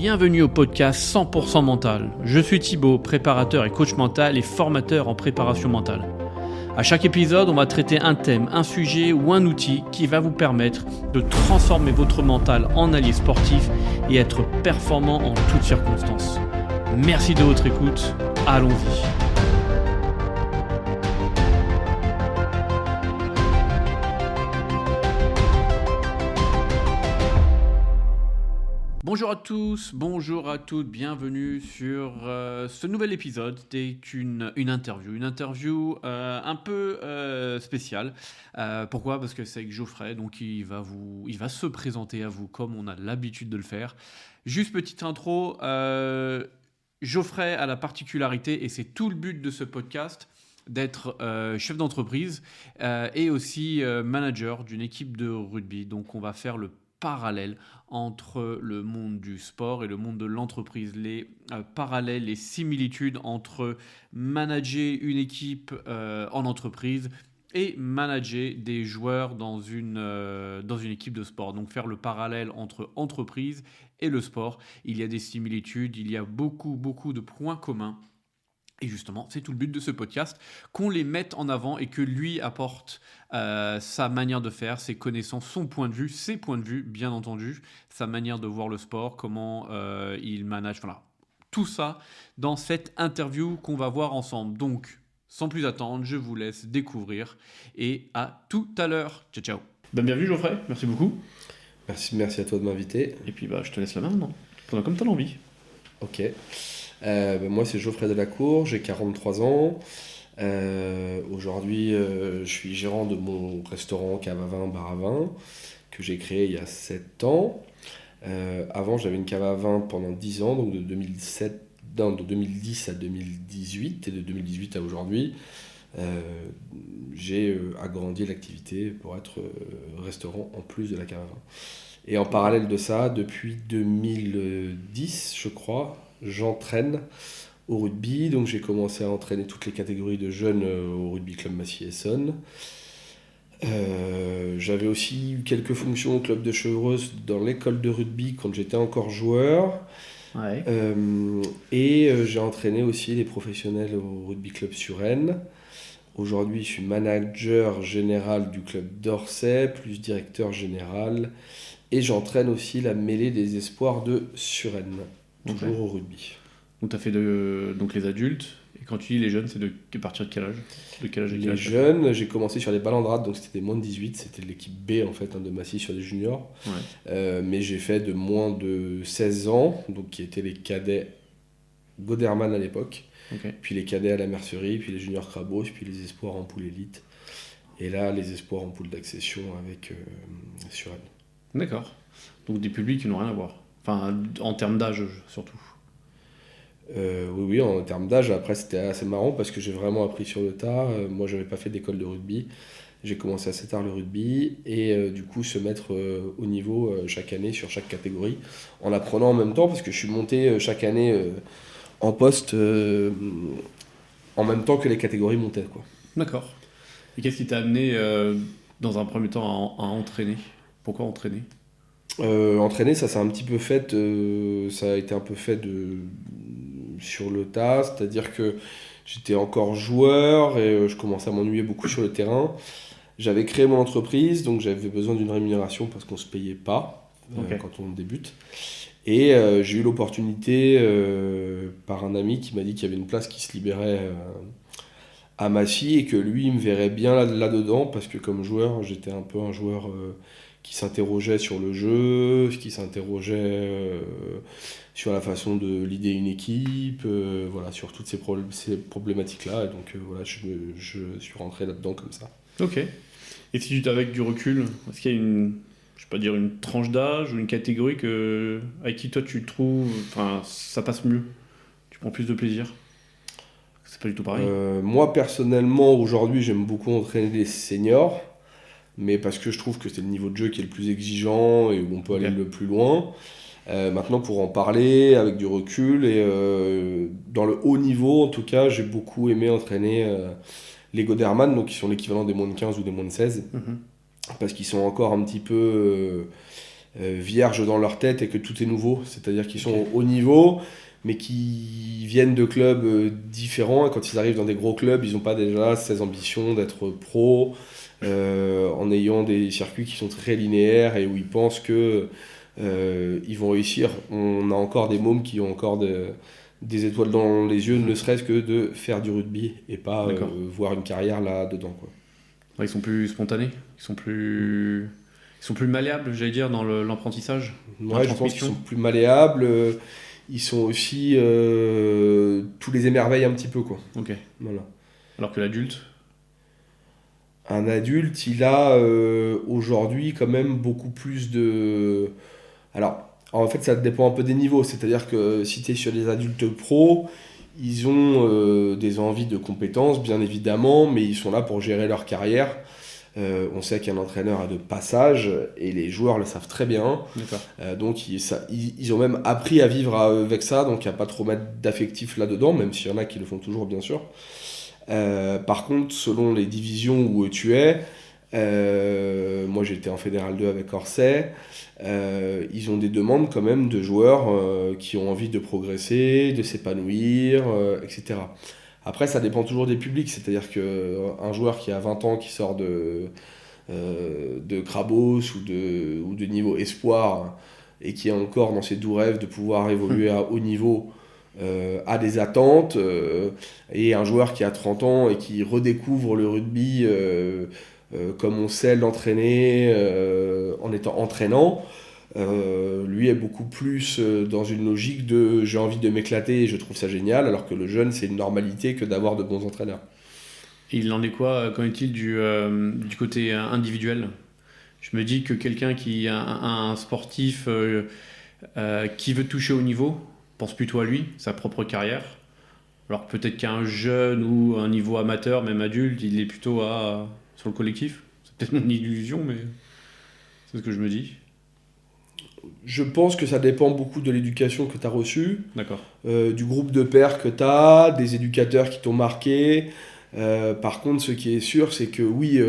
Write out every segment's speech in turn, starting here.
Bienvenue au podcast 100% mental. Je suis Thibaut, préparateur et coach mental et formateur en préparation mentale. À chaque épisode, on va traiter un thème, un sujet ou un outil qui va vous permettre de transformer votre mental en allié sportif et être performant en toutes circonstances. Merci de votre écoute. Allons-y. Bonjour à tous, bonjour à toutes, bienvenue sur ce nouvel épisode. C'était une interview un peu spéciale. Pourquoi ? Parce que c'est avec Geoffrey, donc il va se présenter à vous comme on a l'habitude de le faire. Juste petite intro, Geoffrey a la particularité, et c'est tout le but de ce podcast, d'être chef d'entreprise et aussi manager d'une équipe de rugby. Donc on va faire le parallèle entre le monde du sport et le monde de l'entreprise, les parallèles, les similitudes entre manager une équipe en entreprise et manager des joueurs dans une équipe de sport. Donc faire le parallèle entre entreprise et le sport. Il y a des similitudes, il y a beaucoup de points communs. Et justement, c'est tout le but de ce podcast, qu'on les mette en avant et que lui apporte sa manière de faire, ses connaissances, son point de vue, ses points de vue, bien entendu, sa manière de voir le sport, comment il manage, voilà. Tout ça dans cette interview qu'on va voir ensemble. Donc, sans plus attendre, je vous laisse découvrir et à tout à l'heure. Ciao, ciao. Bienvenue Geoffrey, merci beaucoup. Merci à toi de m'inviter. Et puis je te laisse la main maintenant, comme tu as l'envie. Ok. Moi, c'est Geoffrey Delacour, j'ai 43 ans. Aujourd'hui, je suis gérant de mon restaurant Cave à vin, bar à vin, que j'ai créé il y a 7 ans. Avant, j'avais une cave à vin pendant 10 ans, donc de 2010 à 2018, et de 2018 à aujourd'hui. J'ai agrandi l'activité pour être restaurant en plus de la cave à vin. Et en parallèle de ça, depuis 2010, je crois, j'entraîne au rugby. Donc j'ai commencé à entraîner toutes les catégories de jeunes au Rugby Club Massy-Essonne. J'avais aussi eu quelques fonctions au club de Chevreuse dans l'école de rugby quand j'étais encore joueur. Ouais. J'ai entraîné aussi les professionnels au Rugby Club Suresnes. Aujourd'hui, je suis manager général du club d'Orsay, plus directeur général. Et j'entraîne aussi la mêlée des espoirs de Suresnes, toujours au rugby. Donc tu as fait donc les adultes, et quand tu dis les jeunes, c'est de partir de quel âge ? Les jeunes, j'ai commencé sur les balandrades, donc c'était des moins de 18, c'était l'équipe B en fait, de Massy sur des juniors. Ouais. Mais j'ai fait de moins de 16 ans, donc qui étaient les cadets Goderman à l'époque, puis les cadets à la Mercerie, puis les juniors Crabos, puis les espoirs en poule élite. Et là, les espoirs en poule d'accession avec Suresnes. D'accord. Donc des publics qui n'ont rien à voir. Enfin, en termes d'âge surtout. Oui, en termes d'âge. Après, c'était assez marrant parce que j'ai vraiment appris sur le tas. Moi, je n'avais pas fait d'école de rugby. J'ai commencé assez tard le rugby et du coup, se mettre au niveau chaque année sur chaque catégorie en apprenant en même temps parce que je suis monté chaque année en poste en même temps que les catégories montaient, quoi. D'accord. Et qu'est-ce qui t'a amené dans un premier temps à entraîner ? Pourquoi entraîner ? Entraîner, ça a été un peu fait sur le tas, c'est-à-dire que j'étais encore joueur et je commençais à m'ennuyer beaucoup sur le terrain. J'avais créé mon entreprise, donc j'avais besoin d'une rémunération parce qu'on ne se payait pas quand on débute. Et j'ai eu l'opportunité par un ami qui m'a dit qu'il y avait une place qui se libérait à Massy et que lui, il me verrait bien là-dedans parce que comme joueur, j'étais un peu un joueur qui s'interrogeait sur le jeu, qui s'interrogeait sur la façon de leader une équipe, sur toutes ces problématiques-là. Et donc je suis rentré là-dedans comme ça. Ok. Et si tu avec du recul, est-ce qu'il y a une tranche d'âge ou une catégorie avec qui toi tu trouves, ça passe mieux, tu prends plus de plaisir ? C'est pas du tout pareil. Moi personnellement, aujourd'hui, j'aime beaucoup entraîner les seniors. Mais parce que je trouve que c'est le niveau de jeu qui est le plus exigeant et où on peut aller le plus loin. Maintenant, pour en parler avec du recul, et dans le haut niveau, en tout cas, j'ai beaucoup aimé entraîner les Goderman, donc qui sont l'équivalent des moins de 15 ou des moins de 16, parce qu'ils sont encore un petit peu vierges dans leur tête et que tout est nouveau. C'est-à-dire qu'ils sont au haut niveau, mais qui viennent de clubs différents. Et quand ils arrivent dans des gros clubs, ils n'ont pas déjà ces ambitions d'être pro, en ayant des circuits qui sont très linéaires et où ils pensent que ils vont réussir. On a encore des mômes qui ont encore des étoiles dans les yeux, ne serait-ce que de faire du rugby et pas voir une carrière là-dedans, quoi. Ouais, ils sont plus spontanés, ils sont plus malléables, j'allais dire, dans l'apprentissage. Ouais, je pense qu'ils sont plus malléables. Ils sont aussi tous les émerveillent un petit peu, quoi. Ok. Voilà. Alors que l'adulte, un adulte, il a aujourd'hui quand même beaucoup plus de... Alors, en fait, ça dépend un peu des niveaux. C'est-à-dire que si tu es sur des adultes pros, ils ont des envies de compétences, bien évidemment, mais ils sont là pour gérer leur carrière. On sait qu'un entraîneur a de passage et les joueurs le savent très bien. Donc ils ont même appris à vivre avec ça, donc il n'y a pas trop mettre d'affectif là-dedans, même s'il y en a qui le font toujours, bien sûr. Par contre, selon les divisions où tu es, moi j'étais en Fédéral 2 avec Orsay, ils ont des demandes quand même de joueurs qui ont envie de progresser, de s'épanouir, etc. Après, ça dépend toujours des publics, c'est-à-dire qu'un joueur qui a 20 ans, qui sort de Crabos ou de niveau espoir, et qui est encore dans ses doux rêves de pouvoir évoluer à haut niveau, a des attentes, et un joueur qui a 30 ans et qui redécouvre le rugby comme on sait l'entraîner en étant entraînant, lui est beaucoup plus dans une logique de j'ai envie de m'éclater et je trouve ça génial, alors que le jeune, c'est une normalité que d'avoir de bons entraîneurs. Et il en est quoi, qu'en est-il du côté individuel? Je me dis que quelqu'un qui est un sportif qui veut toucher au niveau pense plutôt à lui, sa propre carrière. Alors que peut-être qu'un jeune ou un niveau amateur, même adulte, il est plutôt sur le collectif. C'est peut-être mon illusion, mais c'est ce que je me dis. Je pense que ça dépend beaucoup de l'éducation que tu as reçue, D'accord. Du groupe de pairs que tu as, des éducateurs qui t'ont marqué. Par contre, ce qui est sûr, c'est que oui,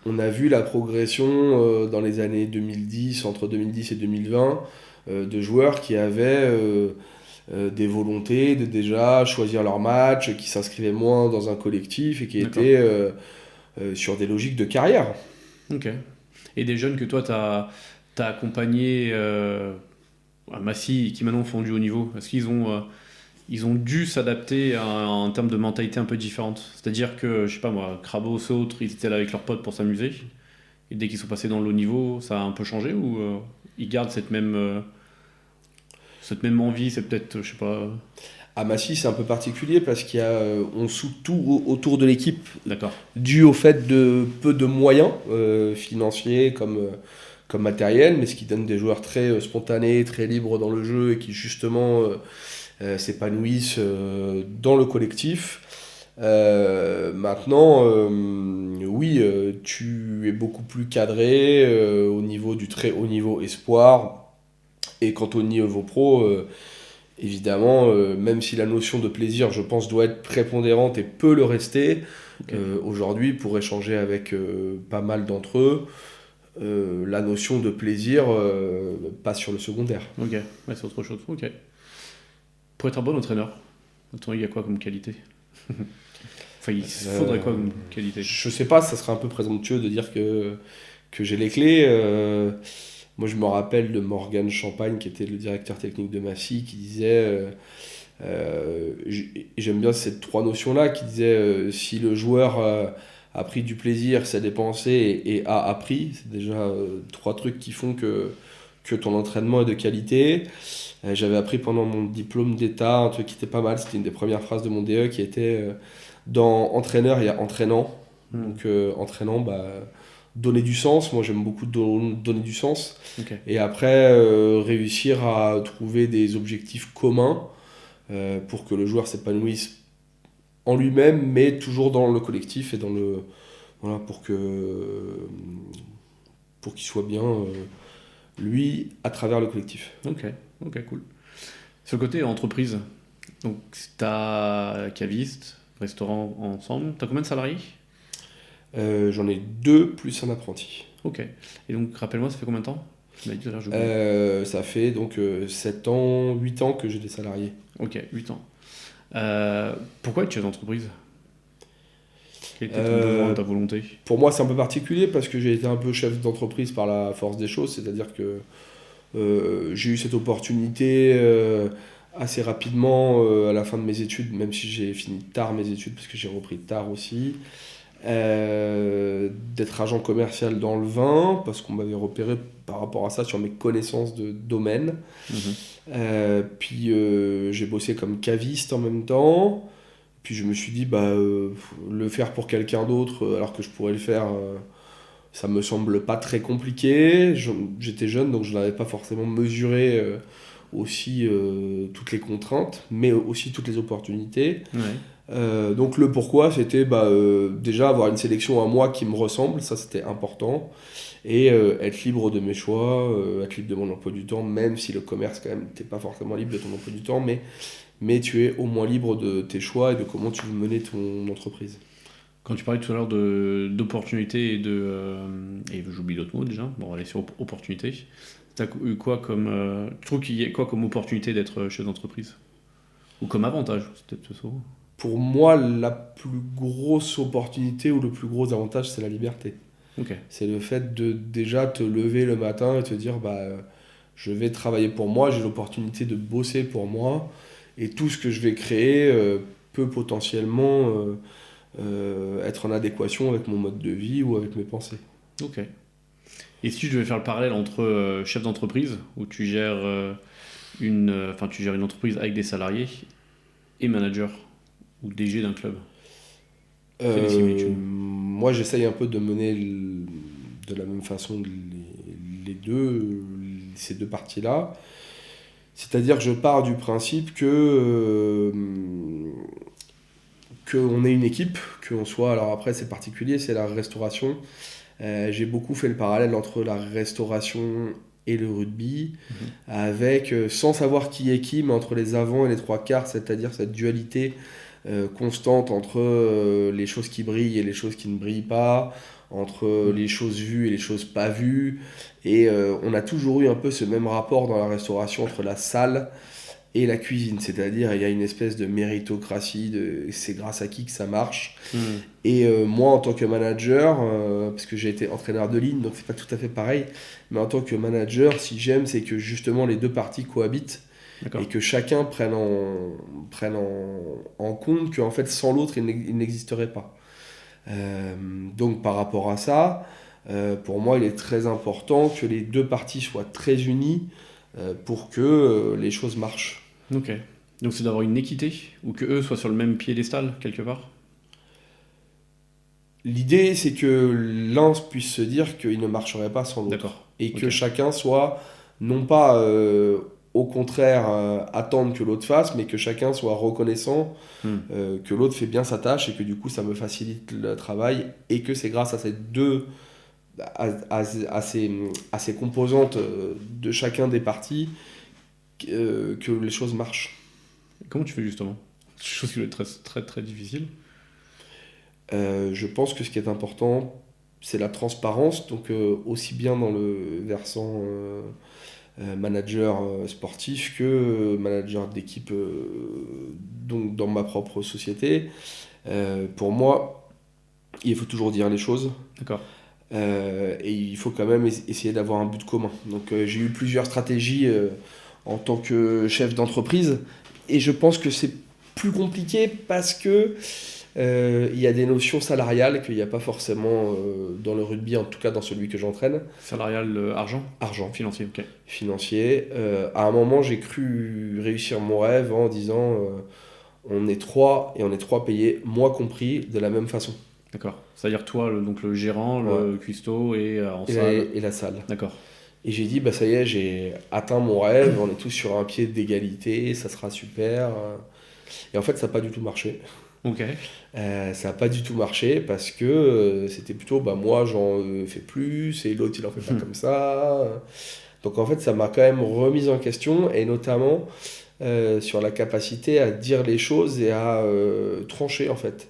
on a vu la progression dans les années 2010, entre 2010 et 2020, de joueurs qui avaient des volontés de déjà choisir leur match, qui s'inscrivaient moins dans un collectif et qui étaient sur des logiques de carrière. Ok. Et des jeunes que toi, t'as accompagnés à Massy, qui maintenant font du haut niveau, est-ce qu'ils ont dû s'adapter en termes de mentalité un peu différente? C'est-à-dire que, je sais pas moi, Crabos, autres, ils étaient là avec leurs potes pour s'amuser, et dès qu'ils sont passés dans le haut niveau, ça a un peu changé, ou ils gardent cette même envie, c'est peut-être, je sais pas... À Massy, c'est un peu particulier parce on soude tout autour de l'équipe. D'accord. Dû au fait de peu de moyens financiers comme matériels, mais ce qui donne des joueurs très spontanés, très libres dans le jeu et qui justement s'épanouissent dans le collectif. Maintenant, oui, tu es beaucoup plus cadré au niveau du très haut niveau espoir. Et quant au niveau pro, évidemment, même si la notion de plaisir, je pense, doit être prépondérante et peut le rester, aujourd'hui, pour échanger avec pas mal d'entre eux, la notion de plaisir passe sur le secondaire. Ok, ouais, c'est autre chose. Ok. Pour être un bon entraîneur, il y a quoi comme qualité? Enfin, il faudrait quoi comme qualité? Je sais pas, ça serait un peu présomptueux de dire que j'ai les clés. Moi, je me rappelle de Morgan Champagne, qui était le directeur technique de Massy, qui disait, j'aime bien ces trois notions-là, qui disait si le joueur a pris du plaisir, s'est dépensé et a appris, c'est déjà trois trucs qui font que ton entraînement est de qualité. J'avais appris pendant mon diplôme d'état un truc qui était pas mal, c'était une des premières phrases de mon DE qui était dans entraîneur, il y a entraînant. Donc entraînant, donner du sens, moi j'aime beaucoup donner du sens. Et après réussir à trouver des objectifs communs pour que le joueur s'épanouisse en lui-même, mais toujours dans le collectif et dans le voilà, pour qu'il soit bien lui à travers le collectif. Ok, cool. Sur le côté entreprise, donc t'as caviste, restaurant ensemble, t'as combien de salariés? J'en ai 2 plus un apprenti. Ok. Et donc rappelle-moi, ça fait combien de temps? Tu m'as dit tout à l'heure, j'ai oublié. Ça fait donc 7 ans, 8 ans que j'ai des salariés. Ok, 8 ans. Pourquoi être chef d'entreprise? Quel était ton besoin, Euh, ta volonté? pour moi, c'est un peu particulier parce que j'ai été un peu chef d'entreprise par la force des choses, c'est-à-dire que j'ai eu cette opportunité assez rapidement à la fin de mes études, même si j'ai fini tard mes études parce que j'ai repris tard aussi, d'être agent commercial dans le vin parce qu'on m'avait repéré par rapport à ça sur mes connaissances de domaine. Mhm. Puis j'ai bossé comme caviste en même temps. Puis je me suis dit, bah, le faire pour quelqu'un d'autre alors que je pourrais le faire, ça me semble pas très compliqué. J'étais jeune donc je n'avais pas forcément mesuré aussi toutes les contraintes, mais aussi toutes les opportunités. Ouais. Donc le pourquoi, c'était bah, déjà avoir une sélection à moi qui me ressemble, ça c'était important, et être libre de mes choix, être libre de mon emploi du temps, même si le commerce quand même, t'es pas forcément libre de ton emploi du temps, mais tu es au moins libre de tes choix et de comment tu veux mener ton entreprise. Quand tu parlais tout à l'heure d'opportunités et j'oublie d'autres mots déjà, bon, on va aller sur opportunité. T'as eu quoi comme. Tu trouves qu'il y a quoi comme opportunité d'être chef d'entreprise? Ou comme avantage, c'est peut-être ça. Pour moi, la plus grosse opportunité ou le plus gros avantage, c'est la liberté. Ok. C'est le fait de déjà te lever le matin et te dire, bah, je vais travailler pour moi, j'ai l'opportunité de bosser pour moi, et tout ce que je vais créer peut potentiellement être en adéquation avec mon mode de vie ou avec mes pensées. Ok. Et si je devais faire le parallèle entre chef d'entreprise, où tu gères tu gères une entreprise avec des salariés, et manager, ou DG d'un club, c'est des similitudes. Moi, j'essaye un peu de mener de la même façon les deux, ces deux parties-là. C'est-à-dire que je pars du principe qu'on est une équipe, qu'on soit, alors après c'est particulier, c'est la restauration. J'ai beaucoup fait le parallèle entre la restauration et le rugby, Mhm. avec, sans savoir qui est qui, mais entre les avants et les trois quarts, c'est-à-dire cette dualité constante entre les choses qui brillent et les choses qui ne brillent pas, entre les choses vues et les choses pas vues. Et on a toujours eu un peu ce même rapport dans la restauration entre la salle et la cuisine, c'est-à-dire il y a une espèce de méritocratie, c'est grâce à qui que ça marche. Mhm. Et moi, en tant que manager, parce que j'ai été entraîneur de ligne, donc c'est pas tout à fait pareil, mais en tant que manager, si j'aime, c'est que justement les deux parties cohabitent D'accord. et que chacun prenne en compte qu'en fait, sans l'autre, il n'existerait pas. Donc par rapport à ça, pour moi, il est très important que les deux parties soient très unies pour que les choses marchent. Ok. Donc c'est d'avoir une équité, ou que eux soient sur le même piédestal, quelque part. L'idée, c'est que l'un puisse se dire qu'il ne marcherait pas sans l'autre. D'accord. Et que Ok. chacun soit, non pas au contraire attendre que l'autre fasse, mais que chacun soit reconnaissant Hmm. que l'autre fait bien sa tâche et que du coup ça me facilite le travail et que c'est grâce à ces deux, à ces composantes de chacun des parties que les choses marchent. Comment tu fais justement? Chose qui doit être très, très, très difficile. Je pense que ce qui est important, c'est la transparence, donc aussi bien dans le versant manager sportif que manager d'équipe donc dans ma propre société. Pour moi, il faut toujours dire les choses D'accord. et il faut quand même essayer d'avoir un but commun. Donc j'ai eu plusieurs stratégies en tant que chef d'entreprise et je pense que c'est plus compliqué parce que il y a des notions salariales qu'il n'y a pas forcément dans le rugby, en tout cas dans celui que j'entraîne. Salarial, argent, Argent, financier, ok. financier. À un moment, j'ai cru réussir mon rêve en disant on est trois et on est trois payés, moi compris, de la même façon. D'accord. C'est-à-dire toi, donc le gérant, Ouais. le cuistot et en Et la, salle. et la salle. D'accord. Et j'ai dit, bah ça y est, j'ai atteint mon rêve, on est tous sur un pied d'égalité, ça sera super. Et en fait, ça n'a pas du tout marché. Ok. Ça n'a pas du tout marché parce que c'était plutôt, bah moi j'en fais plus et l'autre il en fait pas comme ça. Donc en fait, ça m'a quand même remise en question et notamment sur la capacité à dire les choses et à trancher en fait.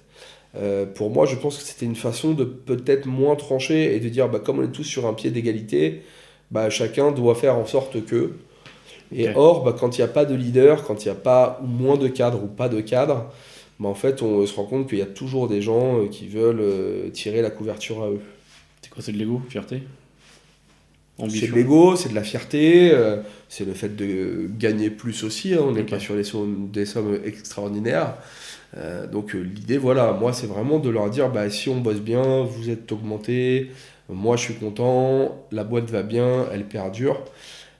Pour moi, je pense que c'était une façon de peut-être moins trancher et de dire, bah, comme on est tous sur un pied d'égalité, bah, chacun doit faire en sorte que. Et Ok. or, bah, quand il n'y a pas de leader, quand il n'y a pas ou moins de cadre ou pas de cadre, bah, en fait, on se rend compte qu'il y a toujours des gens qui veulent tirer la couverture à eux. C'est quoi, c'est de l'ego, fierté, C'est de ambition? l'ego, c'est de la fierté, c'est le fait de gagner plus aussi, hein, on n'est Ok. pas sur des sommes extraordinaires. Donc l'idée, voilà, moi c'est vraiment de leur dire, bah, si on bosse bien, vous êtes augmenté, moi je suis content, la boîte va bien, elle perdure.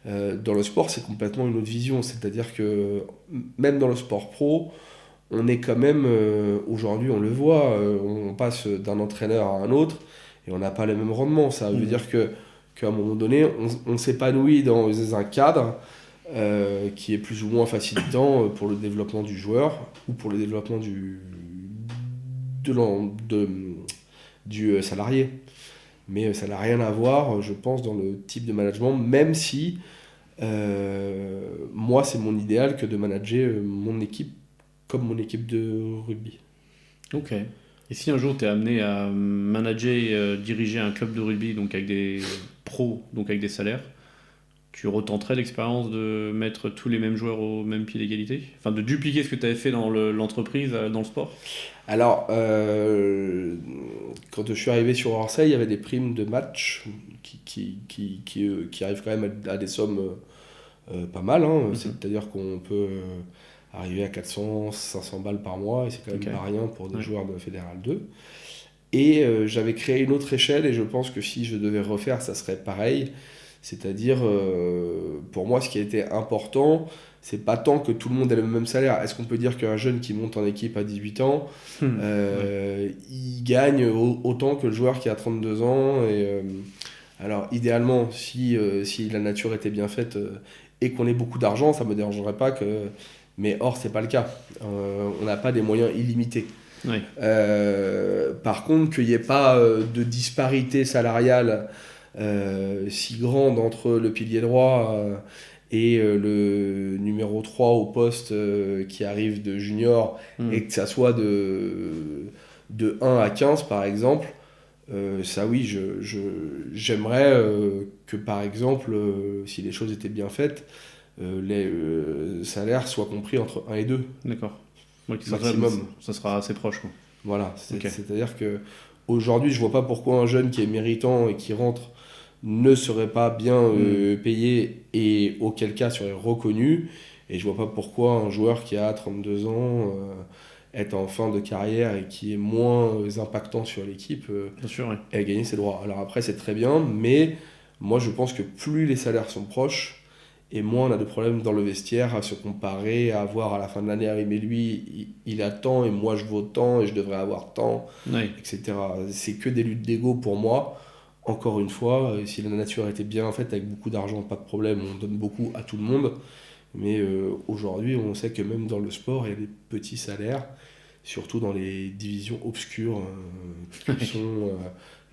Dans le sport, c'est complètement une autre vision, c'est-à-dire que même dans le sport pro, on est quand même, aujourd'hui on le voit, on passe d'un entraîneur à un autre et on n'a pas le même rendement. Ça veut Mhm. dire qu'à un moment donné, on s'épanouit dans un cadre qui est plus ou moins facilitant pour le développement du joueur ou pour le développement de du salarié. Mais ça n'a rien à voir, je pense, dans le type de management, même si moi, c'est mon idéal que de manager mon équipe comme mon équipe de rugby. Ok. Et si un jour tu es amené à manager et diriger un club de rugby, donc avec des pros, donc avec des salaires, tu retenterais l'expérience de mettre tous les mêmes joueurs au même pied d'égalité? Enfin, de dupliquer ce que tu avais fait dans l'entreprise, dans le sport? Alors, quand je suis arrivé sur Orsay, il y avait des primes de match qui arrivent quand même à des sommes pas mal, hein. Mhm. C'est-à-dire qu'on peut arriver à 400, 500 balles par mois, et c'est quand même Ok. pas rien pour des Ouais. joueurs de Fédéral 2. Et j'avais créé une autre échelle, et je pense que si je devais refaire, ça serait pareil. C'est-à-dire, pour moi, ce qui a été important, c'est pas tant que tout le monde ait le même salaire. Est-ce qu'on peut dire qu'un jeune qui monte en équipe à 18 ans, Ouais. il gagne autant que le joueur qui a 32 ans alors, idéalement, si la nature était bien faite et qu'on ait beaucoup d'argent, ça me dérangerait pas que. Mais or, c'est pas le cas. On n'a pas des moyens illimités. Ouais. Par contre, qu'il n'y ait pas de disparité salariale si grande entre le pilier droit et le numéro 3 au poste qui arrive de junior et Mhm. que ça soit de 1 à 15 par exemple, ça oui, j'aimerais que par exemple, si les choses étaient bien faites, les salaires soient compris entre 1 et 2 D'accord. Ouais, maximum. ça sera assez proche, quoi. Voilà, Ok. c'est-à-dire que aujourd'hui, je vois pas pourquoi un jeune qui est méritant et qui rentre ne serait pas bien Mhm. payé et auquel cas serait reconnu. Et je vois pas pourquoi un joueur qui a 32 ans est en fin de carrière et qui est moins impactant sur l'équipe Bien sûr, ouais. ait gagné ses droits. Alors après, c'est très bien, mais moi je pense que plus les salaires sont proches, et moins on a de problèmes dans le vestiaire à se comparer, à voir à la fin de l'année, ah oui, mais lui, il a tant et moi je vaux tant et je devrais avoir tant, Ouais. etc. C'est que des luttes d'ego pour moi. Encore une fois, si la nature était bien faite avec beaucoup d'argent, pas de problème, on donne beaucoup à tout le monde. Mais aujourd'hui, on sait que même dans le sport, il y a des petits salaires, surtout dans les divisions obscures que Ouais. sont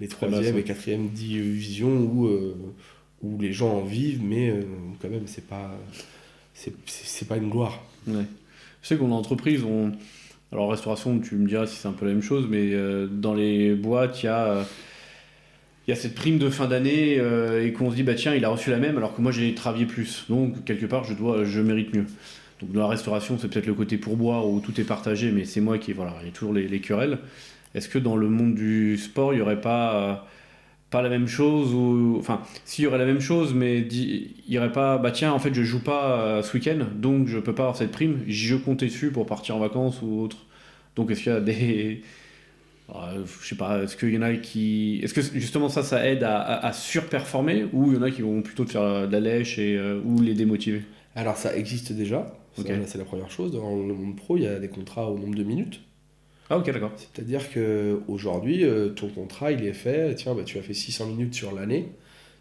les Très basse, troisième ouais. et quatrième divisions où les gens en vivent, mais quand même, c'est pas une gloire. Ouais. Je sais qu'on entreprise, alors restauration, tu me diras si c'est un peu la même chose, mais dans les boîtes, il y a cette prime de fin d'année et qu'on se dit, bah tiens, il a reçu la même alors que moi j'ai travaillé plus. Donc, quelque part, je mérite mieux. Donc, dans la restauration, c'est peut-être le côté pourboire où tout est partagé, mais c'est moi qui, voilà, il y a toujours les querelles. Est-ce que dans le monde du sport, il n'y aurait pas la même chose ou enfin s'il y aurait la même chose mais il y aurait pas bah tiens en fait je joue pas ce week-end donc je peux pas avoir cette prime je comptais dessus pour partir en vacances ou autre donc est-ce qu'il y a des je sais pas est-ce qu'il y en a qui est-ce que justement ça aide à surperformer ou il y en a qui vont plutôt te faire de la lèche et ou les démotiver? Alors ça existe déjà, Ok. ça, là, c'est la première chose. Dans le monde pro, il y a des contrats au nombre de minutes. Ah ok d'accord. C'est-à-dire qu'aujourd'hui, ton contrat, il est fait, tiens, bah, tu as fait 600 minutes sur l'année,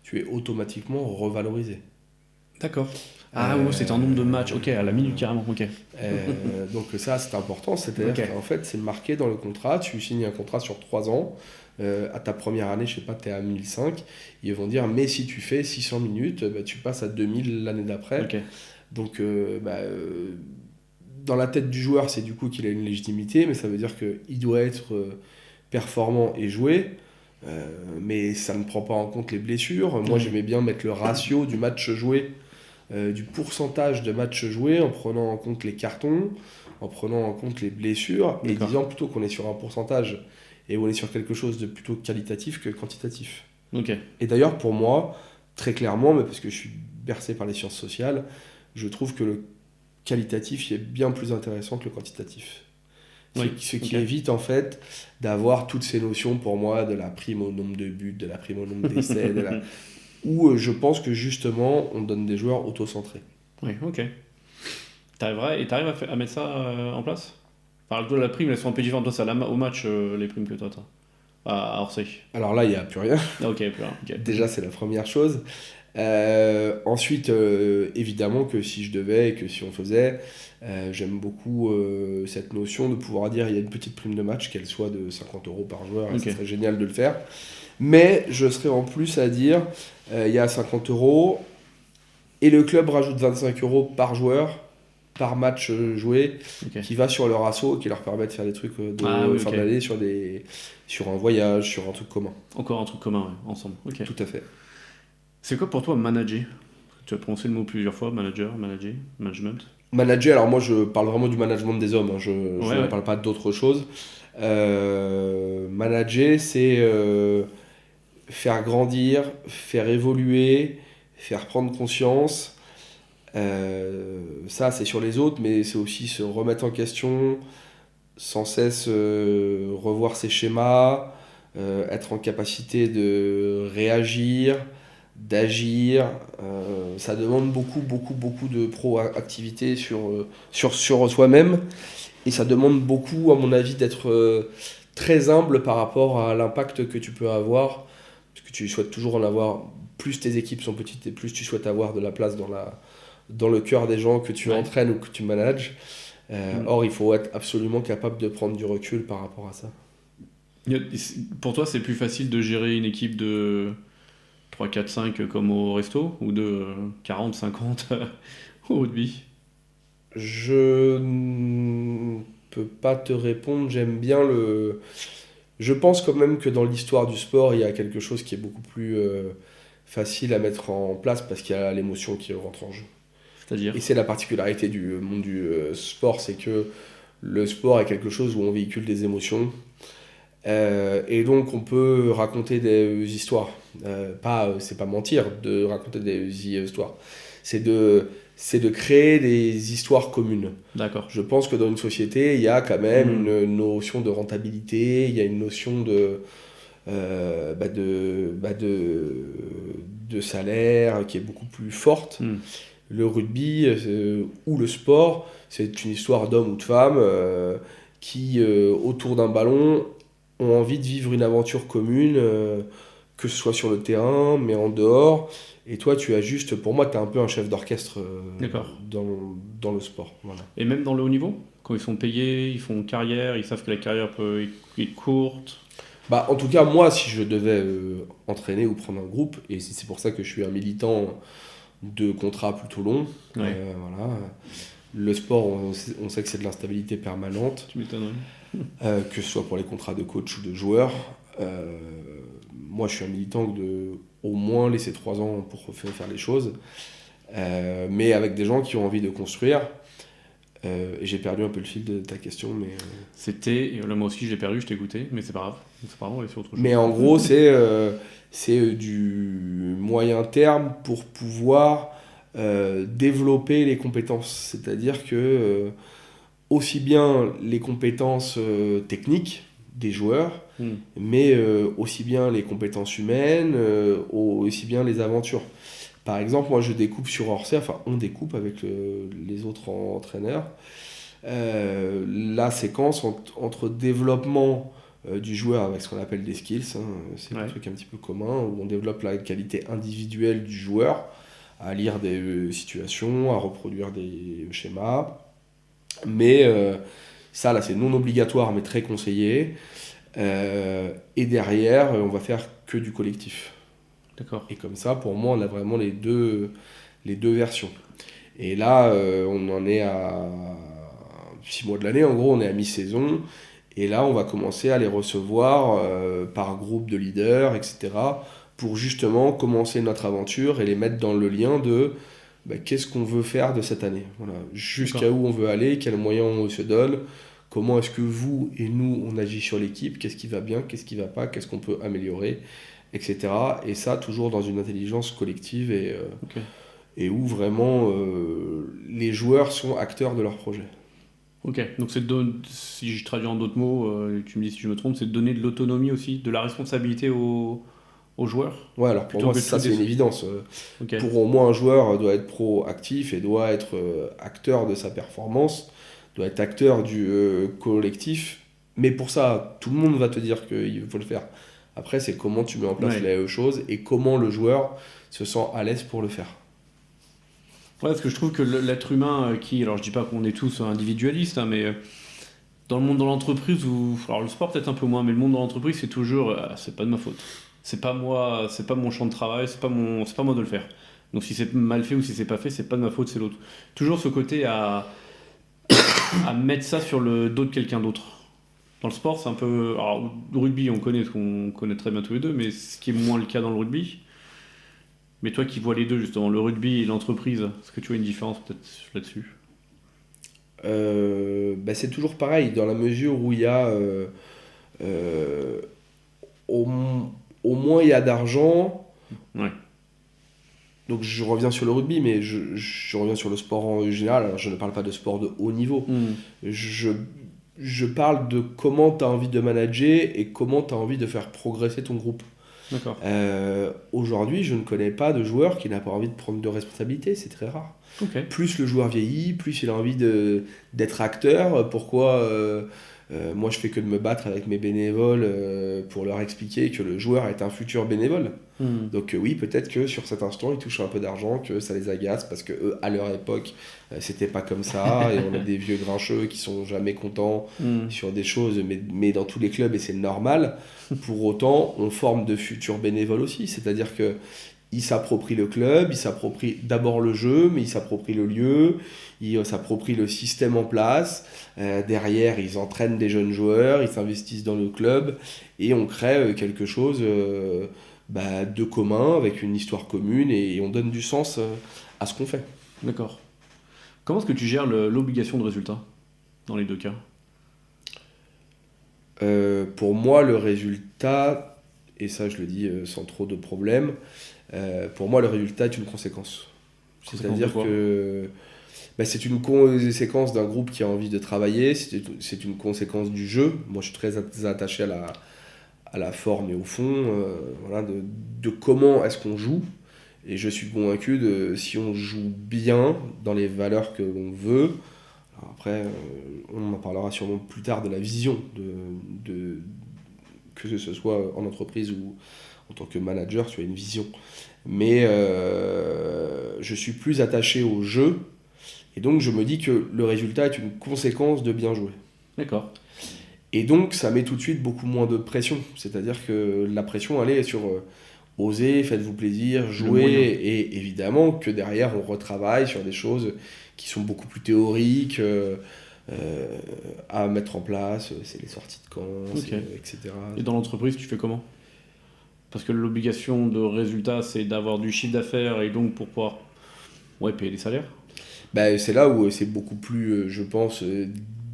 tu es automatiquement revalorisé. D'accord. Ah ouais c'est un nombre de matchs ok à la minute Euh, carrément ok. donc ça, c'est important, Ok. c'est-à-dire qu'en fait, c'est marqué dans le contrat, tu signes un contrat sur 3 ans, à ta première année, je sais pas, tu es à 1005, ils vont dire, mais si tu fais 600 minutes, bah, tu passes à 2000 l'année d'après. Ok. Donc, dans la tête du joueur, c'est du coup qu'il a une légitimité, mais ça veut dire qu'il doit être performant et jouer. Mais ça ne prend pas en compte les blessures. Moi, j'aimais bien mettre le ratio du match joué, du pourcentage de matchs joués, en prenant en compte les cartons, en prenant en compte les blessures, et D'accord. disant plutôt qu'on est sur un pourcentage et on est sur quelque chose de plutôt qualitatif que quantitatif. Ok. Et d'ailleurs, pour moi, très clairement, mais parce que je suis bercé par les sciences sociales, je trouve que le qualitatif est bien plus intéressant que le quantitatif. Oui. Ce qui Ok. évite en fait d'avoir toutes ces notions pour moi de la prime au nombre de buts, de la prime au nombre d'essais, où je pense que justement on donne des joueurs auto-centrés. Oui, ok. T'arrives à mettre ça en place? Enfin, toi, la prime, elles sont un peu différentes. Toi, c'est au match, les primes que toi, t'as. À Orsay. Alors là, il n'y a plus rien. Ah, ok, plus rien. Ok. Déjà, c'est la première chose. Ensuite, évidemment que si je devais et que si on faisait, j'aime beaucoup cette notion de pouvoir dire il y a une petite prime de match, qu'elle soit de 50 € par joueur, et Ok. ce serait génial de le faire. Mais je serais en plus à dire il y a 50 € et le club rajoute 25 € par joueur, par match joué, Ok. qui va sur leur asso, qui leur permet de faire des trucs Ah de oui, fin ok. d'année sur un voyage, sur un truc commun. Encore un truc commun, ouais, ensemble. Ok. Tout à fait. C'est quoi pour toi manager? Tu as prononcé le mot plusieurs fois, manager, manager, management. Manager, alors moi je parle vraiment du management des hommes, hein, je Ouais, ne ouais. parle pas d'autre chose. Manager, c'est faire grandir, faire évoluer, faire prendre conscience. Ça, c'est sur les autres, mais c'est aussi se remettre en question, sans cesse revoir ses schémas, être en capacité de réagir, d'agir. Ça demande beaucoup, beaucoup, beaucoup de proactivité sur soi-même. Et ça demande beaucoup, à mon avis, d'être très humble par rapport à l'impact que tu peux avoir. Parce que tu souhaites toujours en avoir. Plus tes équipes sont petites et plus tu souhaites avoir de la place dans le cœur des gens que tu Ouais. entraînes ou que tu manages. Mm. Or, il faut être absolument capable de prendre du recul par rapport à ça. Pour toi, c'est plus facile de gérer une équipe de 3, 4, 5 comme au resto ou de 40, 50 au rugby? Je ne peux pas te répondre. J'aime bien le. Je pense quand même que dans l'histoire du sport, il y a quelque chose qui est beaucoup plus facile à mettre en place parce qu'il y a l'émotion qui rentre en jeu. C'est-à-dire? Et c'est la particularité du monde du sport, c'est que le sport est quelque chose où on véhicule des émotions. Et donc on peut raconter des histoires. C'est pas mentir de raconter des histoires. C'est de, c'est de créer des histoires communes. D'accord. Je pense que dans une société, il y a quand même Mm. une notion de rentabilité, il y a une notion de salaire qui est beaucoup plus forte. Mm. Le rugby ou le sport, c'est une histoire d'hommes ou de femmes qui, autour d'un ballon, ont envie de vivre une aventure commune, que ce soit sur le terrain, mais en dehors. Et toi, tu as juste, pour moi, tu es un peu un chef d'orchestre D'accord. dans le sport. Voilà. Et même dans le haut niveau, quand ils sont payés, ils font carrière, ils savent que la carrière peut être courte. Bah, en tout cas, moi, si je devais entraîner ou prendre un groupe, et c'est pour ça que je suis un militant de contrats plutôt longs, Ouais, voilà. Le sport, on sait que c'est de l'instabilité permanente, tu m'étonnes. que ce soit pour les contrats de coach ou de joueur. Moi, je suis un militant de au moins laisser 3 ans pour faire les choses, mais avec des gens qui ont envie de construire. Et j'ai perdu un peu le fil de ta question, mais... C'était, et là moi aussi j'ai perdu, je t'ai goûté, mais c'est pas grave. C'est pas grave, on est sur autre chose. Mais en gros, c'est du moyen terme pour pouvoir développer les compétences. C'est-à-dire que aussi bien les compétences techniques des joueurs, Mm. mais aussi bien les compétences humaines, aussi bien les aventures. Par exemple, moi je découpe sur Orsay, enfin on découpe avec les autres entraîneurs, la séquence entre développement du joueur avec ce qu'on appelle des skills, hein, c'est un Ouais. truc un petit peu commun, où on développe la qualité individuelle du joueur, à lire des situations, à reproduire des schémas, mais ça là c'est non obligatoire mais très conseillé. Et derrière, on va faire que du collectif. D'accord. Et comme ça, pour moi, on a vraiment les deux versions. Et là, on en est à 6 mois de l'année, en gros, on est à mi-saison. Et là, on va commencer à les recevoir par groupe de leaders, etc., pour justement commencer notre aventure et les mettre dans le lien de qu'est-ce qu'on veut faire de cette année. Voilà. Jusqu'à D'accord. où on veut aller, quels moyens on se donne, comment est-ce que vous et nous, on agit sur l'équipe, qu'est-ce qui va bien, qu'est-ce qui va pas, qu'est-ce qu'on peut améliorer, etc. Et ça, toujours dans une intelligence collective Ok. et où vraiment les joueurs sont acteurs de leur projet. Ok. Donc si je traduis en d'autres mots, tu me dis si je me trompe, c'est de donner de l'autonomie aussi, de la responsabilité aux joueurs, Ouais, alors pour plutôt moi, que ça tout c'est une évidence. Ok. Pour moi, un joueur doit être proactif et doit être acteur de sa performance, doit être acteur du collectif. Mais pour ça, tout le monde va te dire qu'il faut le faire. Après, c'est comment tu mets en place Ouais. les choses et comment le joueur se sent à l'aise pour le faire. Ouais, parce que je trouve que l'être humain alors je dis pas qu'on est tous individualistes, hein, mais dans le monde de l'entreprise, alors le sport peut-être un peu moins, mais le monde de l'entreprise, c'est toujours, c'est pas de ma faute. C'est pas moi, c'est pas mon champ de travail, c'est pas moi de le faire. Donc si c'est mal fait ou si c'est pas fait, c'est pas de ma faute, c'est l'autre. Toujours ce côté à mettre ça sur le dos de quelqu'un d'autre. Dans le sport, c'est un peu. Alors, le rugby, on connaît, parce qu'on connaît très bien tous les deux, mais ce qui est moins le cas dans le rugby. Mais toi qui vois les deux, justement, le rugby et l'entreprise, est-ce que tu vois une différence peut-être là-dessus? C'est toujours pareil, dans la mesure où il y a euh, au, au moins il y a d'argent. Ouais. Donc je reviens sur le rugby, mais je reviens sur le sport en général. Alors, je ne parle pas de sport de haut niveau. Hmm, Je, je parle de comment tu as envie de manager et comment tu as envie de faire progresser ton groupe. d'accord. Aujourd'hui, je ne connais pas de joueur qui n'a pas envie de prendre de responsabilités, c'est très rare. Ok. Plus le joueur vieillit, plus il a envie d'être acteur. Pourquoi moi je fais que de me battre avec mes bénévoles pour leur expliquer que le joueur est un futur bénévole. Hmm, Donc oui, peut-être que sur cet instant, ils touchent un peu d'argent, que ça les agace, parce que eux, à leur époque, c'était pas comme ça, et on a des vieux grincheux qui sont jamais contents hmm, sur des choses, mais dans tous les clubs, et c'est normal. Pour autant, on forme de futurs bénévoles aussi, c'est-à-dire que ils s'approprient le club, ils s'approprient d'abord le jeu, mais ils s'approprient le lieu, ils s'approprient le système en place. Derrière, ils entraînent des jeunes joueurs, ils s'investissent dans le club, et on crée quelque chose de commun, avec une histoire commune, et on donne du sens à ce qu'on fait. d'accord. Comment est-ce que tu gères l'obligation de résultat dans les deux cas? Pour moi, le résultat, et ça je le dis sans trop de problème, pour moi le résultat est une conséquence. Conséquence de C'est-à-dire quoi? que c'est une conséquence d'un groupe qui a envie de travailler, c'est une conséquence du jeu. Moi je suis très attaché à la forme et au fond, voilà, de comment est-ce qu'on joue. Et je suis convaincu de si on joue bien dans les valeurs que l'on veut. Alors après, on en parlera sûrement plus tard de la vision, que ce soit en entreprise ou en tant que manager, tu as une vision. Mais je suis plus attaché au jeu, et donc je me dis que le résultat est une conséquence de bien jouer. D'accord. Et donc ça met tout de suite beaucoup moins de pression. C'est-à-dire que la pression, elle est sur oser, faites-vous plaisir, Le jouer, moyen. et évidemment que derrière on retravaille sur des choses qui sont beaucoup plus théoriques euh, à mettre en place, c'est les sorties de camp, Ok. etc. Et dans l'entreprise, tu fais comment? Parce que l'obligation de résultat, c'est d'avoir du chiffre d'affaires et donc pour pouvoir payer les salaires. C'est là où c'est beaucoup plus, je pense,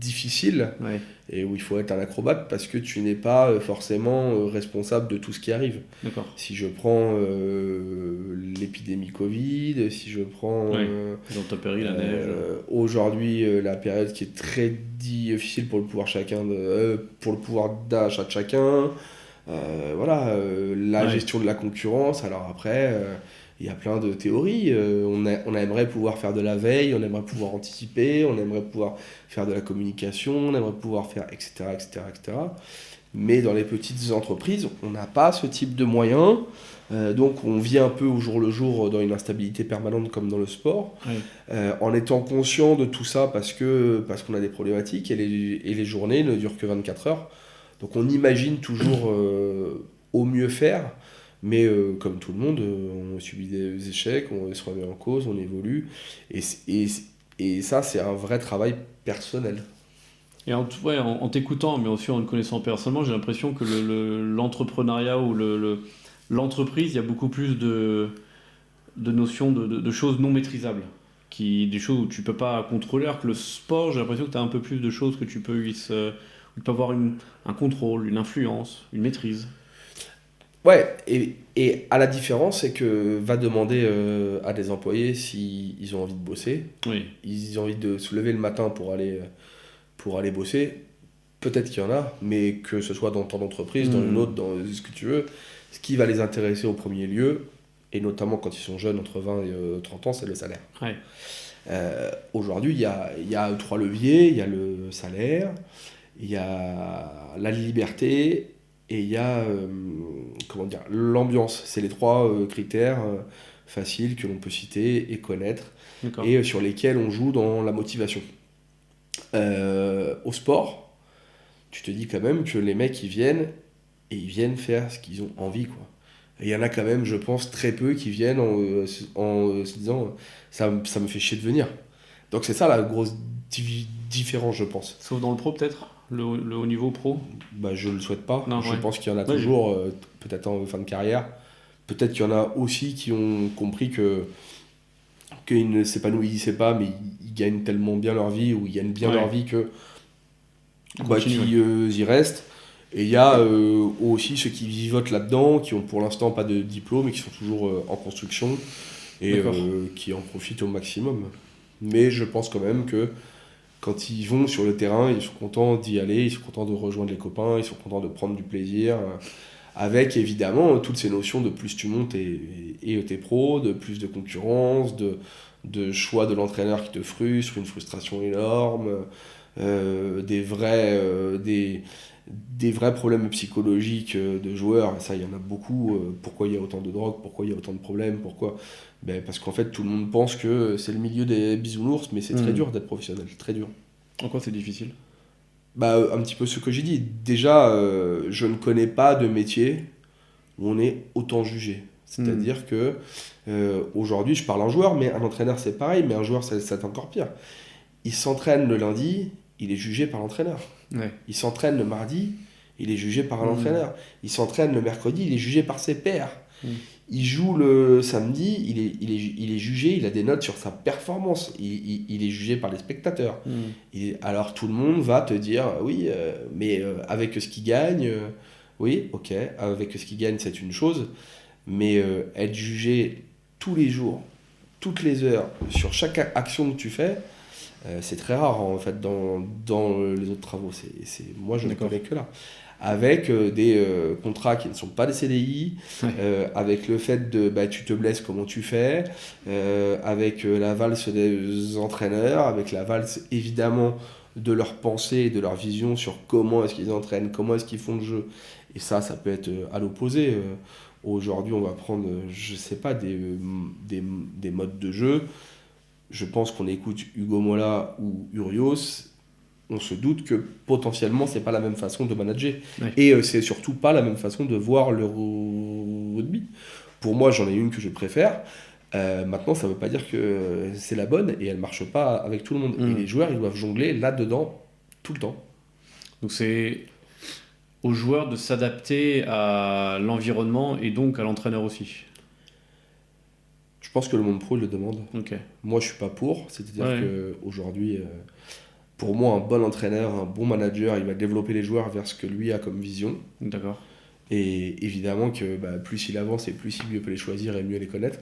difficile Ouais, et où il faut être un acrobate parce que tu n'es pas forcément responsable de tout ce qui arrive. d'accord. Si je prends l'épidémie Covid, si je prends Ouais. Ils ont tempéré la neige. aujourd'hui la période qui est très difficile pour le pouvoir pour le pouvoir d'achat de chacun, voilà, la Ouais, gestion de la concurrence. Alors après, il y a plein de théories. On aimerait pouvoir faire de la veille, on aimerait pouvoir anticiper, on aimerait pouvoir faire de la communication, on aimerait pouvoir faire etc., etc., etc. Mais dans les petites entreprises, on n'a pas ce type de moyens. Donc on vit un peu au jour le jour dans une instabilité permanente comme dans le sport, ouais. en étant conscient de tout ça parce qu'on a des problématiques et les journées ne durent que 24 heures. Donc on imagine toujours au mieux faire, mais comme tout le monde, on subit des échecs, on se remet en cause, on évolue. Et, et ça, c'est un vrai travail personnel. Et en t'écoutant, mais aussi en te connaissant personnellement, j'ai l'impression que l'entrepreneuriat ou l'entreprise, il y a beaucoup plus de notions de choses non maîtrisables, des choses où tu peux pas contrôler, alors que le sport, j'ai l'impression que tu as un peu plus de choses que où tu peux avoir un contrôle, une influence, une maîtrise. Ouais, et à la différence, c'est que va demander à des employés s'ils ont envie de bosser, Oui, ils ont envie de se lever le matin pour aller bosser. Peut-être qu'il y en a, mais que ce soit dans ton entreprise, dans une autre, dans ce que tu veux, ce qui va les intéresser au premier lieu, et notamment quand ils sont jeunes, entre 20 et 30 ans, c'est le salaire. ouais, Aujourd'hui, il y a trois leviers, il y a le salaire, il y a la liberté, et il y a comment dire, l'ambiance. C'est les trois critères faciles que l'on peut citer et connaître, d'accord. et sur lesquels on joue dans la motivation. Au sport, tu te dis quand même que les mecs ils viennent et ils viennent faire ce qu'ils ont envie quoi. Et il y en a quand même, je pense, très peu qui viennent en se disant ça me fait chier de venir. Donc c'est ça la grosse différence, je pense. Sauf dans le pro, peut-être le haut niveau pro. Bah, je le souhaite pas. Non, Je ouais. pense qu'il y en a Ouais, toujours, peut-être en fin de carrière. Peut-être qu'il y en a aussi qui ont compris que qu'ils ne s'épanouissaient pas, mais ils gagnent tellement bien leur vie ou ils gagnent bien ouais. leur vie que Continue, qui y restent. Et il y a aussi ceux qui vivotent là-dedans, qui ont pour l'instant pas de diplôme et qui sont toujours en construction et D'accord. qui en profitent au maximum. Mais je pense quand même que quand ils vont sur le terrain, ils sont contents d'y aller, ils sont contents de rejoindre les copains, ils sont contents de prendre du plaisir. Avec évidemment toutes ces notions de plus tu montes et t'es pro, de plus de concurrence, de choix de l'entraîneur qui te frustre, une frustration énorme, des vrais problèmes psychologiques de joueurs. Et ça, il y en a beaucoup. Pourquoi il y a autant de drogue, pourquoi il y a autant de problèmes, pourquoi ben, parce qu'en fait, tout le monde pense que c'est le milieu des bisounours, mais c'est très dur d'être professionnel, très dur. En quoi c'est difficile? Bah, un petit peu ce que j'ai dit. Déjà, je ne connais pas de métier où on est autant jugé. C'est-à-dire que aujourd'hui, je parle en joueur, mais un entraîneur c'est pareil, mais un joueur c'est encore pire. Il s'entraîne le lundi, il est jugé par l'entraîneur. Ouais. Il s'entraîne le mardi, il est jugé par un entraîneur. Il s'entraîne le mercredi, il est jugé par ses pairs. Il joue le samedi, il est jugé, il a des notes sur sa performance. Il est jugé par les spectateurs. Alors tout le monde va te dire, oui, mais avec ce qu'il gagne, oui, ok, avec ce qu'il gagne c'est une chose, mais être jugé tous les jours, toutes les heures, sur chaque action que tu fais, c'est très rare en fait dans les autres travaux. Moi je ne connais que là. Avec des contrats qui ne sont pas des CDI, avec le fait de bah, tu te blesses, comment tu fais, avec la valse des entraîneurs, avec la valse évidemment de leur pensée et de leur vision sur comment est-ce qu'ils entraînent, comment est-ce qu'ils font le jeu. Et ça peut être à l'opposé. Aujourd'hui, on va prendre, je sais pas, des modes de jeu. Je pense qu'on écoute Hugo Mola ou Urios, on se doute que potentiellement c'est pas la même façon de manager. Ouais. Et c'est surtout pas la même façon de voir le rugby. Pour moi, j'en ai une que je préfère. Maintenant, ça veut pas dire que c'est la bonne et elle marche pas avec tout le monde. Et les joueurs, ils doivent jongler là-dedans tout le temps. Donc c'est aux joueurs de s'adapter à l'environnement et donc à l'entraîneur aussi. Je pense que le monde pro il le demande. Ok. Moi, je suis pas pour. C'est-à-dire qu'aujourd'hui, pour moi, un bon entraîneur, un bon manager, il va développer les joueurs vers ce que lui a comme vision. D'accord. Et évidemment que bah, plus il avance et plus il mieux peut les choisir et mieux les connaître.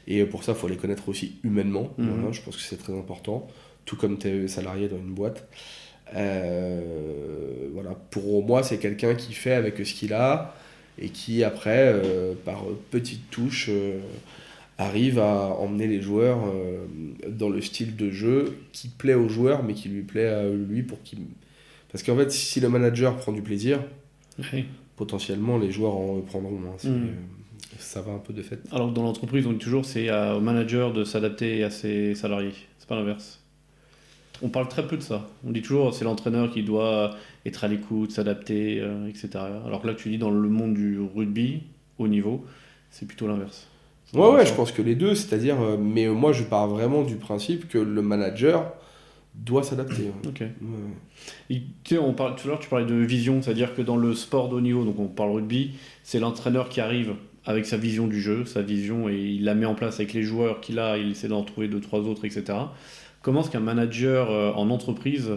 Et pour ça, il faut les connaître aussi humainement. Voilà, je pense que c'est très important. Tout comme tu es salarié dans une boîte. Voilà. Pour moi, c'est quelqu'un qui fait avec ce qu'il a et qui, après, par petites touches, arrive à emmener les joueurs dans le style de jeu qui plaît aux joueurs, mais qui lui plaît à lui Parce qu'en fait, si le manager prend du plaisir, potentiellement les joueurs en prendront. Ça va un peu de fait. Alors que dans l'entreprise, on dit toujours c'est au manager de s'adapter à ses salariés. C'est pas l'inverse. On parle très peu de ça. On dit toujours c'est l'entraîneur qui doit être à l'écoute, s'adapter, etc. Alors que là, tu dis dans le monde du rugby, haut niveau, c'est plutôt l'inverse. Ouais, je pense que les deux, c'est-à-dire, mais moi je pars vraiment du principe que le manager doit s'adapter. Ok. Ouais. Et, tu sais, tout à l'heure, tu parlais de vision, c'est-à-dire que dans le sport de haut niveau, donc on parle rugby, c'est l'entraîneur qui arrive avec sa vision du jeu, sa vision, et il la met en place avec les joueurs qu'il a, il essaie d'en trouver deux, trois autres, etc. Comment est-ce qu'un manager en entreprise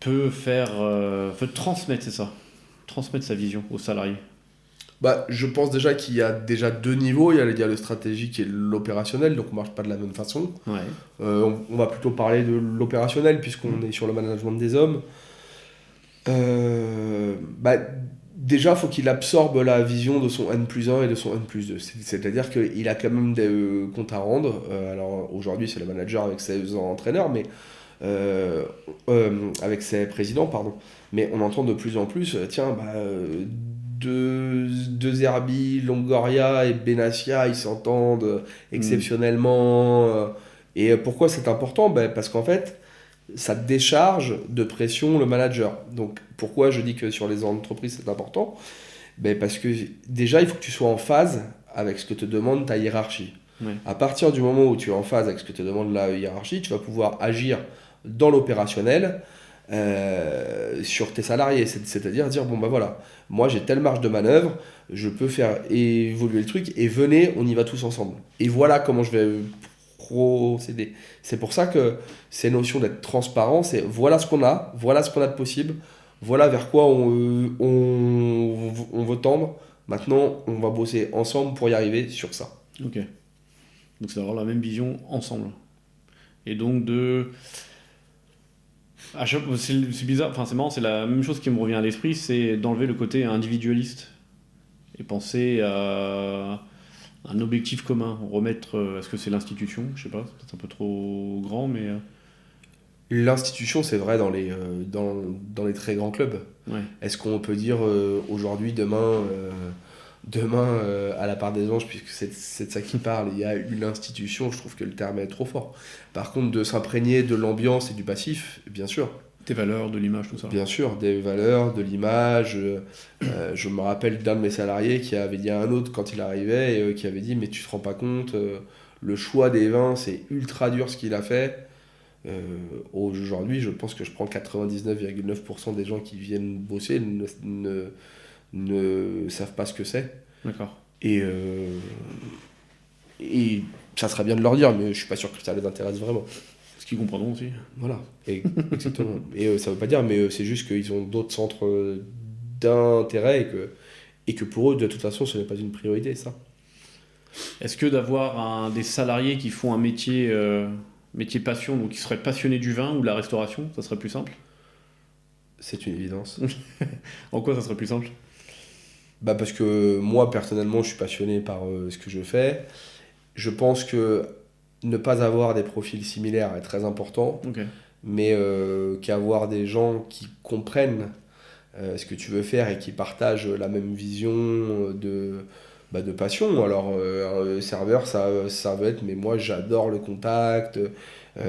peut transmettre, c'est ça, transmettre sa vision aux salariés? Bah, je pense déjà qu'il y a déjà deux niveaux. Il y a le stratégique et l'opérationnel, donc on marche pas de la même façon. Ouais. On va plutôt parler de l'opérationnel, puisqu'on est sur le management des hommes. Bah, déjà, il faut qu'il absorbe la vision de son N+1 et de son N+2. C'est-à-dire qu'il a quand même des comptes à rendre. Alors aujourd'hui, c'est le manager avec ses entraîneurs, mais euh, avec ses présidents, pardon. Mais on entend de plus en plus, tiens, deux Zerbi, Longoria et Benassia, ils s'entendent exceptionnellement. Et pourquoi c'est important? Parce qu'en fait, ça décharge de pression le manager. Donc pourquoi je dis que sur les entreprises c'est important? Parce que déjà, il faut que tu sois en phase avec ce que te demande ta hiérarchie. Ouais. À partir du moment où tu es en phase avec ce que te demande la hiérarchie, tu vas pouvoir agir dans l'opérationnel sur tes salariés. C'est-à-dire dire, bon bah voilà, moi j'ai telle marge de manœuvre, je peux faire évoluer le truc et venez, on y va tous ensemble. Et voilà comment je vais procéder. C'est pour ça que ces notions d'être transparent, c'est voilà ce qu'on a de possible, voilà vers quoi on veut tendre. Maintenant, on va bosser ensemble pour y arriver sur ça. Ok. Donc c'est d'avoir la même vision ensemble. Et donc c'est bizarre, enfin c'est marrant, c'est la même chose qui me revient à l'esprit, c'est d'enlever le côté individualiste et penser à un objectif commun, remettre, est-ce que c'est l'institution, je sais pas, c'est peut-être un peu trop grand, mais L'institution, c'est vrai dans les très grands clubs. ouais. Est-ce qu'on peut dire aujourd'hui, demain à la part des anges, puisque c'est de ça qu'il parle, il y a une institution, je trouve que le terme est trop fort. Par contre, de s'imprégner de l'ambiance et du passif, bien sûr. Tes valeurs, de l'image, tout ça. Bien sûr, des valeurs, de l'image. Je me rappelle d'un de mes salariés qui avait dit à un autre quand il arrivait, qui avait dit, mais tu te rends pas compte, le choix des vins, c'est ultra dur ce qu'il a fait. Aujourd'hui, je pense que je prends 99,9% des gens qui viennent bosser ne savent pas ce que c'est. D'accord. Et ça serait bien de leur dire, mais je suis pas sûr que ça les intéresse vraiment. Ce qu'ils comprendront aussi. Voilà, exactement. Et ça veut pas dire, mais c'est juste qu'ils ont d'autres centres d'intérêt et que pour eux, de toute façon, ce n'est pas une priorité, ça. Est-ce que d'avoir des salariés qui font un métier passion, donc qui seraient passionnés du vin ou de la restauration, ça serait plus simple? C'est une évidence. En quoi ça serait plus simple? Parce que moi, personnellement, je suis passionné par ce que je fais. Je pense que ne pas avoir des profils similaires est très important, Ok. mais qu'avoir des gens qui comprennent ce que tu veux faire et qui partagent la même vision de passion. Alors, un serveur, ça va être, mais moi j'adore le contact,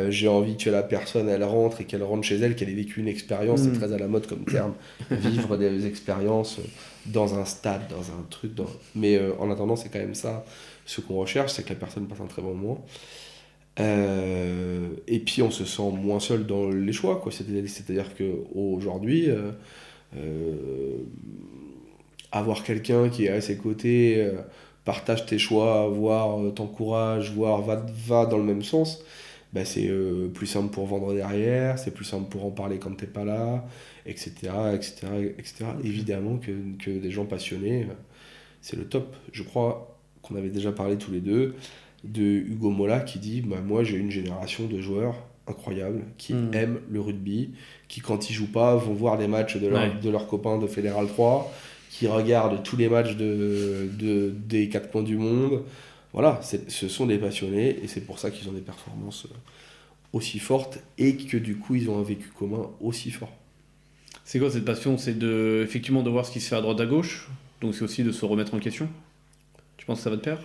j'ai envie que la personne elle rentre et qu'elle rentre chez elle, qu'elle ait vécu une expérience, c'est très à la mode comme terme, vivre des expériences dans un stade, dans un truc. Mais en attendant, c'est quand même ça, ce qu'on recherche, c'est que la personne passe un très bon moment. Et puis on se sent moins seul dans les choix, quoi. C'est-à-dire qu'aujourd'hui, avoir quelqu'un qui est à ses côtés, partage tes choix, voire t'encourage, voire va dans le même sens, c'est plus simple pour vendre derrière, c'est plus simple pour en parler quand t'es pas là, etc. etc., etc. Évidemment que des gens passionnés, c'est le top. Je crois qu'on avait déjà parlé tous les deux de Hugo Mola qui dit moi j'ai une génération de joueurs incroyables qui aiment le rugby, qui quand ils jouent pas vont voir des matchs de leurs copains de Fédéral 3, qui regardent tous les matchs des quatre coins du monde. Voilà, ce sont des passionnés et c'est pour ça qu'ils ont des performances aussi fortes et que du coup ils ont un vécu commun aussi fort. C'est quoi cette passion? C'est effectivement de voir ce qui se fait à droite à gauche, donc c'est aussi de se remettre en question. Tu penses que ça va de pair?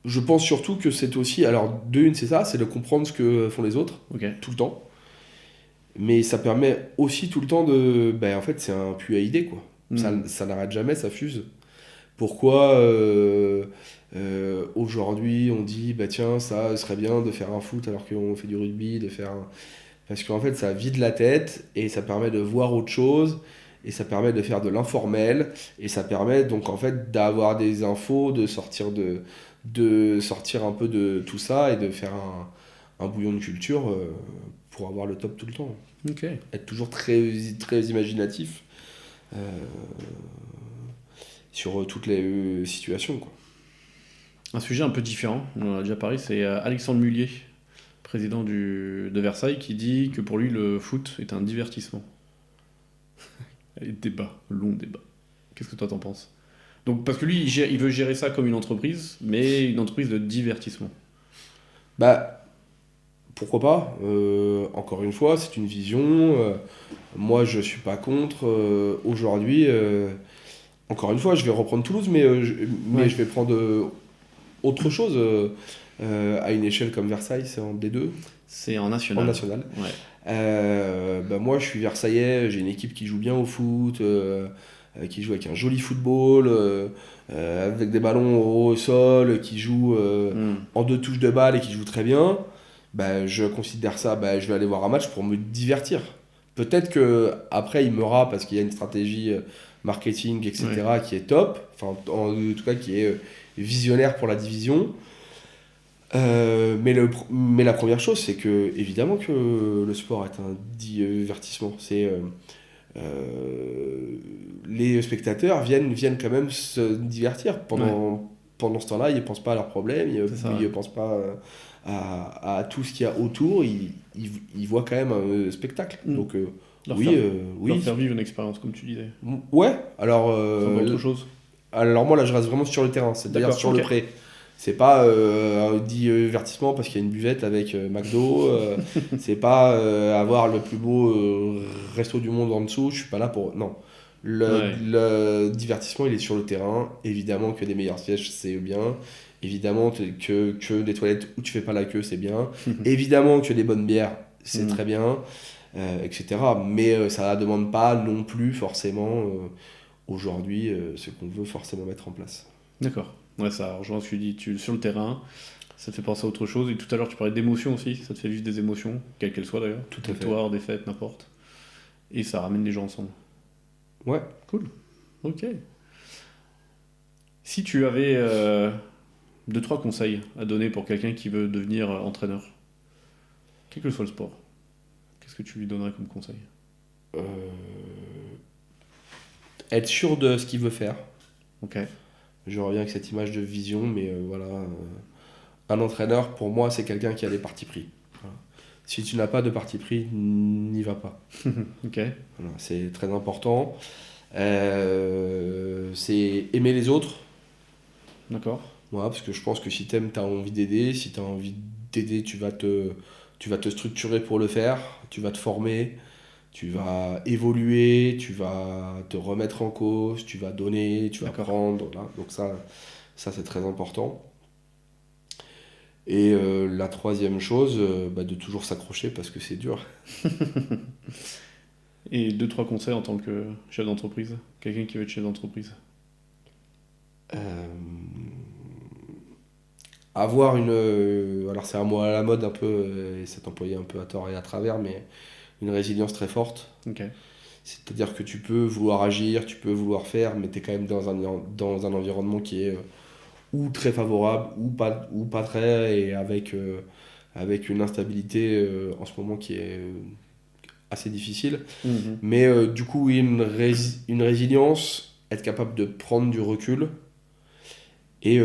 Je pense surtout que c'est aussi, alors de une c'est ça, c'est de comprendre ce que font les autres, tout le temps. Mais ça permet aussi tout le temps en fait c'est un puits à idées quoi. Ça n'arrête jamais, ça fuse. Pourquoi aujourd'hui, on dit, bah tiens, ça serait bien de faire un foot alors qu'on fait du rugby, parce qu'en fait, ça vide la tête et ça permet de voir autre chose et ça permet de faire de l'informel et ça permet donc en fait d'avoir des infos, de sortir un peu de tout ça et de faire un bouillon de culture pour avoir le top tout le temps. Ok. Être toujours très, très imaginatif euh, sur toutes les situations, quoi. Un sujet un peu différent, on en a déjà parlé, c'est Alexandre Mullier, président de Versailles, qui dit que pour lui le foot est un divertissement. Et débat, long débat. Qu'est-ce que toi t'en penses? Donc parce que lui il veut gérer ça comme une entreprise, mais une entreprise de divertissement. Bah, pourquoi pas? Encore une fois, c'est une vision. Moi, je suis pas contre. Aujourd'hui, encore une fois, je vais reprendre Toulouse, mais Ouais. je vais prendre autre chose à une échelle comme Versailles, c'est en D2, C'est en en national. national. Ouais. Bah, moi, je suis Versaillais, j'ai une équipe qui joue bien au foot, qui joue avec un joli football, avec des ballons au sol, qui joue Hmm. en 2 touches de balle et qui joue très bien. Bah, je considère ça, bah, je vais aller voir un match pour me divertir. Peut-être que après il meura parce qu'il y a une stratégie marketing, Ouais. etc., qui est top, enfin en tout cas qui est visionnaire pour la division. Mais la première chose, c'est que évidemment que le sport est un divertissement. Les spectateurs viennent quand même se divertir Ouais. pendant ce temps-là. Ils ne pensent pas à leurs problèmes, C'est ça. ils ne pensent pas à tout ce qu'il y a autour. Ils voient quand même un spectacle. Hmm. Donc Leur oui, faire, leur oui, faire vivre une expérience, comme tu disais. ouais. Alors, C'est encore autre chose. alors moi là, je reste vraiment sur le terrain, c'est-à-dire D'accord, sur ok. le pré. C'est pas un divertissement parce qu'il y a une buvette avec McDo. C'est pas avoir le plus beau resto du monde en dessous. Je suis pas là pour. Non. Ouais. Le divertissement, il est sur le terrain. Évidemment que des meilleurs sièges, c'est bien. Évidemment que des toilettes où tu fais pas la queue, c'est bien. Évidemment que des bonnes bières, c'est Hmm. très bien, etc. Mais ça ne demande pas non plus forcément aujourd'hui ce qu'on veut forcément mettre en place. D'accord. Ouais, ça rejoint ce que tu dis. Sur le terrain, ça te fait penser à autre chose. Et tout à l'heure, tu parlais d'émotions aussi. Ça te fait vivre des émotions, quelles qu'elles soient d'ailleurs. Tout à fait. Victoire, défaite, n'importe. Et ça ramène les gens ensemble. Ouais. Cool. Ok. Si tu avais deux, trois conseils à donner pour quelqu'un qui veut devenir entraîneur, quel que soit le sport, qu'est-ce que tu lui donnerais comme conseil? Euh, Être sûr de ce qu'il veut faire. Ok. Je reviens avec cette image de vision, mais voilà. Un entraîneur, pour moi, c'est quelqu'un qui a des partis pris. Voilà. Si tu n'as pas de parti pris, n'y va pas. Ok. Voilà, c'est très important. C'est aimer les autres. D'accord. Voilà, parce que je pense que si t'aimes, t'as envie d'aider. Si t'as envie d'aider, tu vas te structurer pour le faire. Tu vas te former. Tu vas évoluer. Tu vas te remettre en cause. Tu vas donner. Tu vas D'accord. prendre. Voilà. Donc ça c'est très important. Et la troisième chose, bah, de toujours s'accrocher parce que c'est dur. Et deux, trois conseils en tant que chef d'entreprise. Quelqu'un qui veut être chef d'entreprise. Euh, Avoir une. Alors c'est un mot à la mode un peu, et c'est employé un peu à tort et à travers, mais une résilience très forte. Ok. C'est-à-dire que tu peux vouloir agir, tu peux vouloir faire, mais tu es quand même dans un environnement qui est ou très favorable ou pas très, et avec une instabilité en ce moment qui est assez difficile. Mhm. Mais du coup, oui, une résilience, être capable de prendre du recul. Et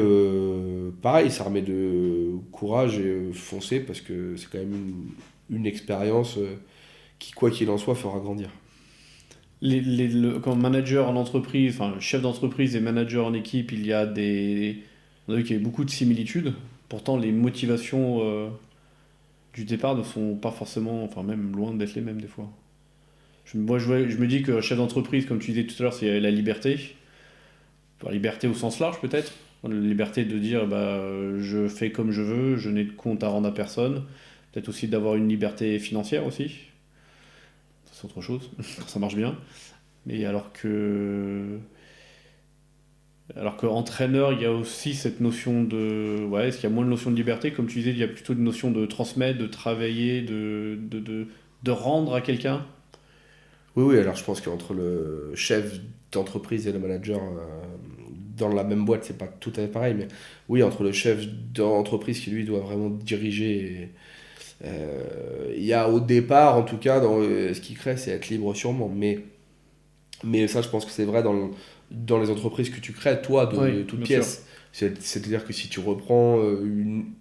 pareil, ça remet de courage et foncer parce que c'est quand même une expérience qui, quoi qu'il en soit, fera grandir. Comme manager en entreprise, enfin chef d'entreprise et manager en équipe, il y a des. On a vu qu'il y avait beaucoup de similitudes. Pourtant, les motivations du départ ne sont pas forcément, enfin même loin d'être les mêmes des fois. Je me dis que chef d'entreprise, comme tu disais tout à l'heure, c'est la liberté. Enfin, la liberté au sens large peut-être. La liberté de dire bah, je fais comme je veux, je n'ai de compte à rendre à personne. Peut-être aussi d'avoir une liberté financière aussi. C'est autre chose, quand ça marche bien. Mais alors que Alors qu'entraîneur, il y a aussi cette notion de... Ouais, est-ce qu'il y a moins de notion de liberté? Comme tu disais, il y a plutôt une notion de transmettre, de travailler, de rendre à quelqu'un. Oui, oui, alors je pense qu'entre le chef d'entreprise et le manager dans la même boîte, c'est pas tout à fait pareil, mais oui, entre le chef d'entreprise qui lui doit vraiment diriger, il y a au départ, en tout cas, ce qui crée, c'est être libre sûrement, mais ça, je pense que c'est vrai dans les entreprises que tu crées, toi, Oui, de toutes bien sûr. pièces. C'est-à-dire que si tu reprends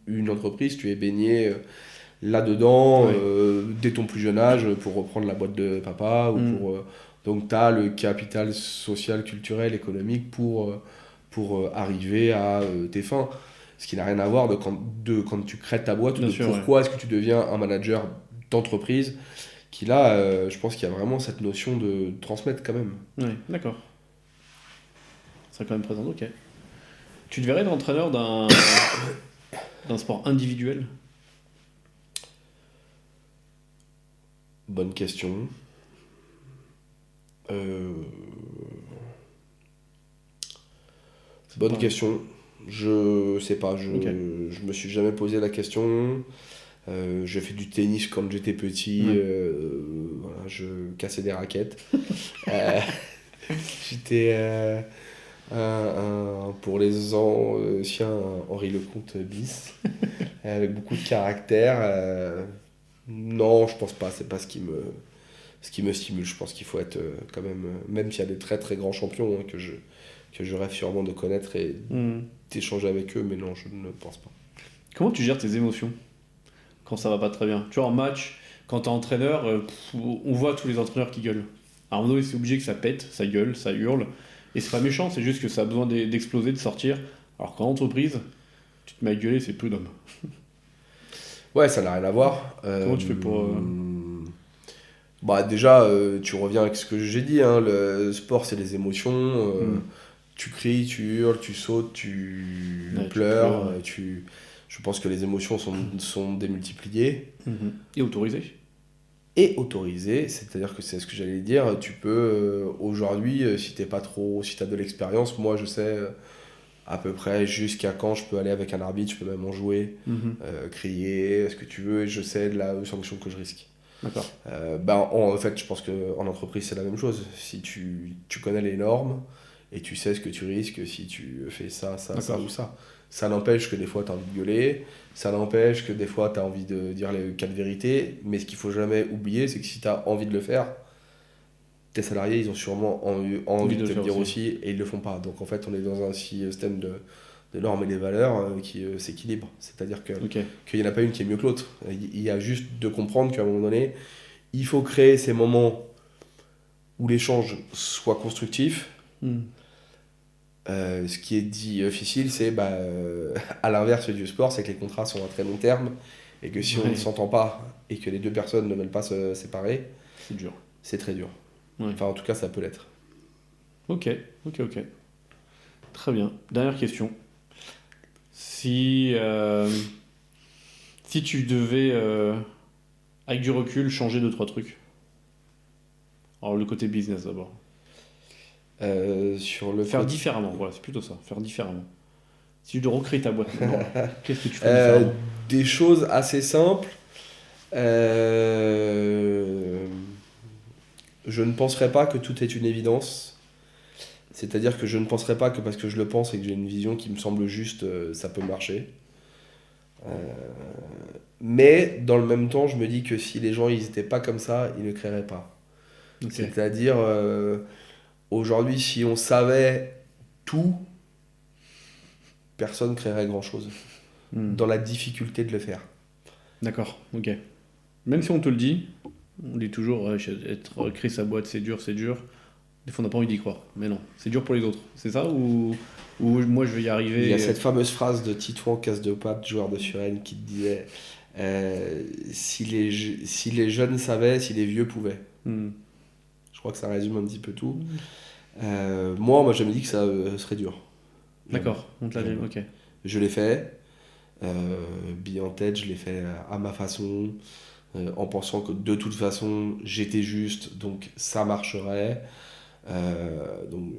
une entreprise, tu es baigné là-dedans Oui. dès ton plus jeune âge pour reprendre la boîte de papa ou Hmm. pour donc tu as le capital social, culturel, économique pour arriver à tes fins. Ce qui n'a rien à voir de quand tu crées ta boîte ou Bien de sûr, ouais. pourquoi est-ce que tu deviens un manager d'entreprise qui là, je pense qu'il y a vraiment cette notion de transmettre quand même. Oui, d'accord. Ça quand même présent, ok. Tu te verrais d'entraîneur d'un sport individuel? Bonne question. Euh, C'est Bonne pas... question. Je sais pas, Ok. je me suis jamais posé la question. J'ai fait du tennis quand j'étais petit. Ouais. Voilà, je cassais des raquettes. Euh, J'étais pour les anciens Henri Lecomte bis, avec beaucoup de caractère. Non, je pense pas. C'est pas ce qui me stimule. Je pense qu'il faut être quand même, même s'il y a des très très grands champions que je rêve sûrement de connaître et Hmm. d'échanger avec eux, mais non, je ne pense pas. Comment tu gères tes émotions quand ça va pas très bien? Tu vois, en match, quand t'es entraîneur, on voit tous les entraîneurs qui gueulent. À un moment donné, c'est obligé que ça pète, ça gueule, ça hurle. Et c'est pas méchant, c'est juste que ça a besoin d'exploser, de sortir. Alors qu'en entreprise, tu te mets à gueuler, c'est peu d'hommes. Ouais, ça n'a rien à voir. Comment tu fais pour... Bah déjà, tu reviens avec ce que j'ai dit, hein, le sport c'est les émotions. hmm. Tu cries, tu hurles, tu sautes, tu Ouais, tu pleures. pleures. Je pense que les émotions sont démultipliées Mhm. Et autorisé. et autorisées. C'est-à-dire que c'est ce que j'allais dire. Tu peux aujourd'hui, si t'es pas trop, si t'as de l'expérience, moi je sais à peu près jusqu'à quand je peux aller avec un arbitre, je peux même en jouer, Mhm. crier, ce que tu veux, et je sais de la sanction que je risque. D'accord. En fait, je pense qu'en entreprise, c'est la même chose. Si tu connais les normes et tu sais ce que tu risques si tu fais ça, ça, ça D'accord. ou ça. Ça n'empêche que des fois, tu as envie de gueuler. Ça n'empêche que des fois, tu as envie de dire les quatre vérités. Mais ce qu'il faut jamais oublier, c'est que si tu as envie de le faire, tes salariés, ils ont sûrement Envie envie de de le te le faire dire aussi. aussi et ils le font pas. Donc en fait, on est dans un système de normes et des valeurs qui s'équilibre. C'est-à-dire Ok. qu'il n'y en a pas une qui est mieux que l'autre. Il y a juste de comprendre qu'à un moment donné, il faut créer ces moments où l'échange soit constructif. Hmm. Ce qui est difficile, c'est à l'inverse du sport, c'est que les contrats sont à très long terme et que si on ne Ouais, s'entend pas et que les deux personnes ne veulent pas se séparer, c'est dur. c'est très dur. Ouais. Enfin, en tout cas, ça peut l'être. Ok, ok, ok. Très bien. Dernière question. Si, si tu devais, avec du recul, changer deux, trois trucs. Alors, le côté business d'abord. Sur le Faire côté. différemment, voilà, c'est plutôt ça. Faire différemment. Si tu devais recréer ta boîte maintenant, qu'est-ce que tu ferais différemment? Des choses assez simples. Euh, je ne penserais pas que tout est une évidence. C'est-à-dire que je ne penserais pas que parce que je le pense et que j'ai une vision qui me semble juste, ça peut marcher. Mais dans le même temps, je me dis que si les gens ils n'étaient pas comme ça, ils ne créeraient pas. Ok. C'est-à-dire, aujourd'hui, si on savait tout, personne ne créerait grand-chose. Hmm. Dans la difficulté de le faire. D'accord, ok. Même si on te le dit, on dit toujours, ouais, créer sa boîte, c'est dur, c'est dur. Des fois, on n'a pas envie d'y croire. Mais non, c'est dur pour les autres. C'est ça ou moi, je vais y Il y a arriver cette fameuse phrase de Titouan Casse-de-Pape, joueur de Suresnes, qui te disait si les jeunes savaient, si les vieux pouvaient. Hmm. Je crois que ça résume un petit peu tout. Moi, je me dis que ça serait dur. Jamais. D'accord, on te l'a dit, Jamais. ok. Je l'ai fait. Bille en tête, je l'ai fait à ma façon, en pensant que de toute façon, j'étais juste, donc ça marcherait. Donc,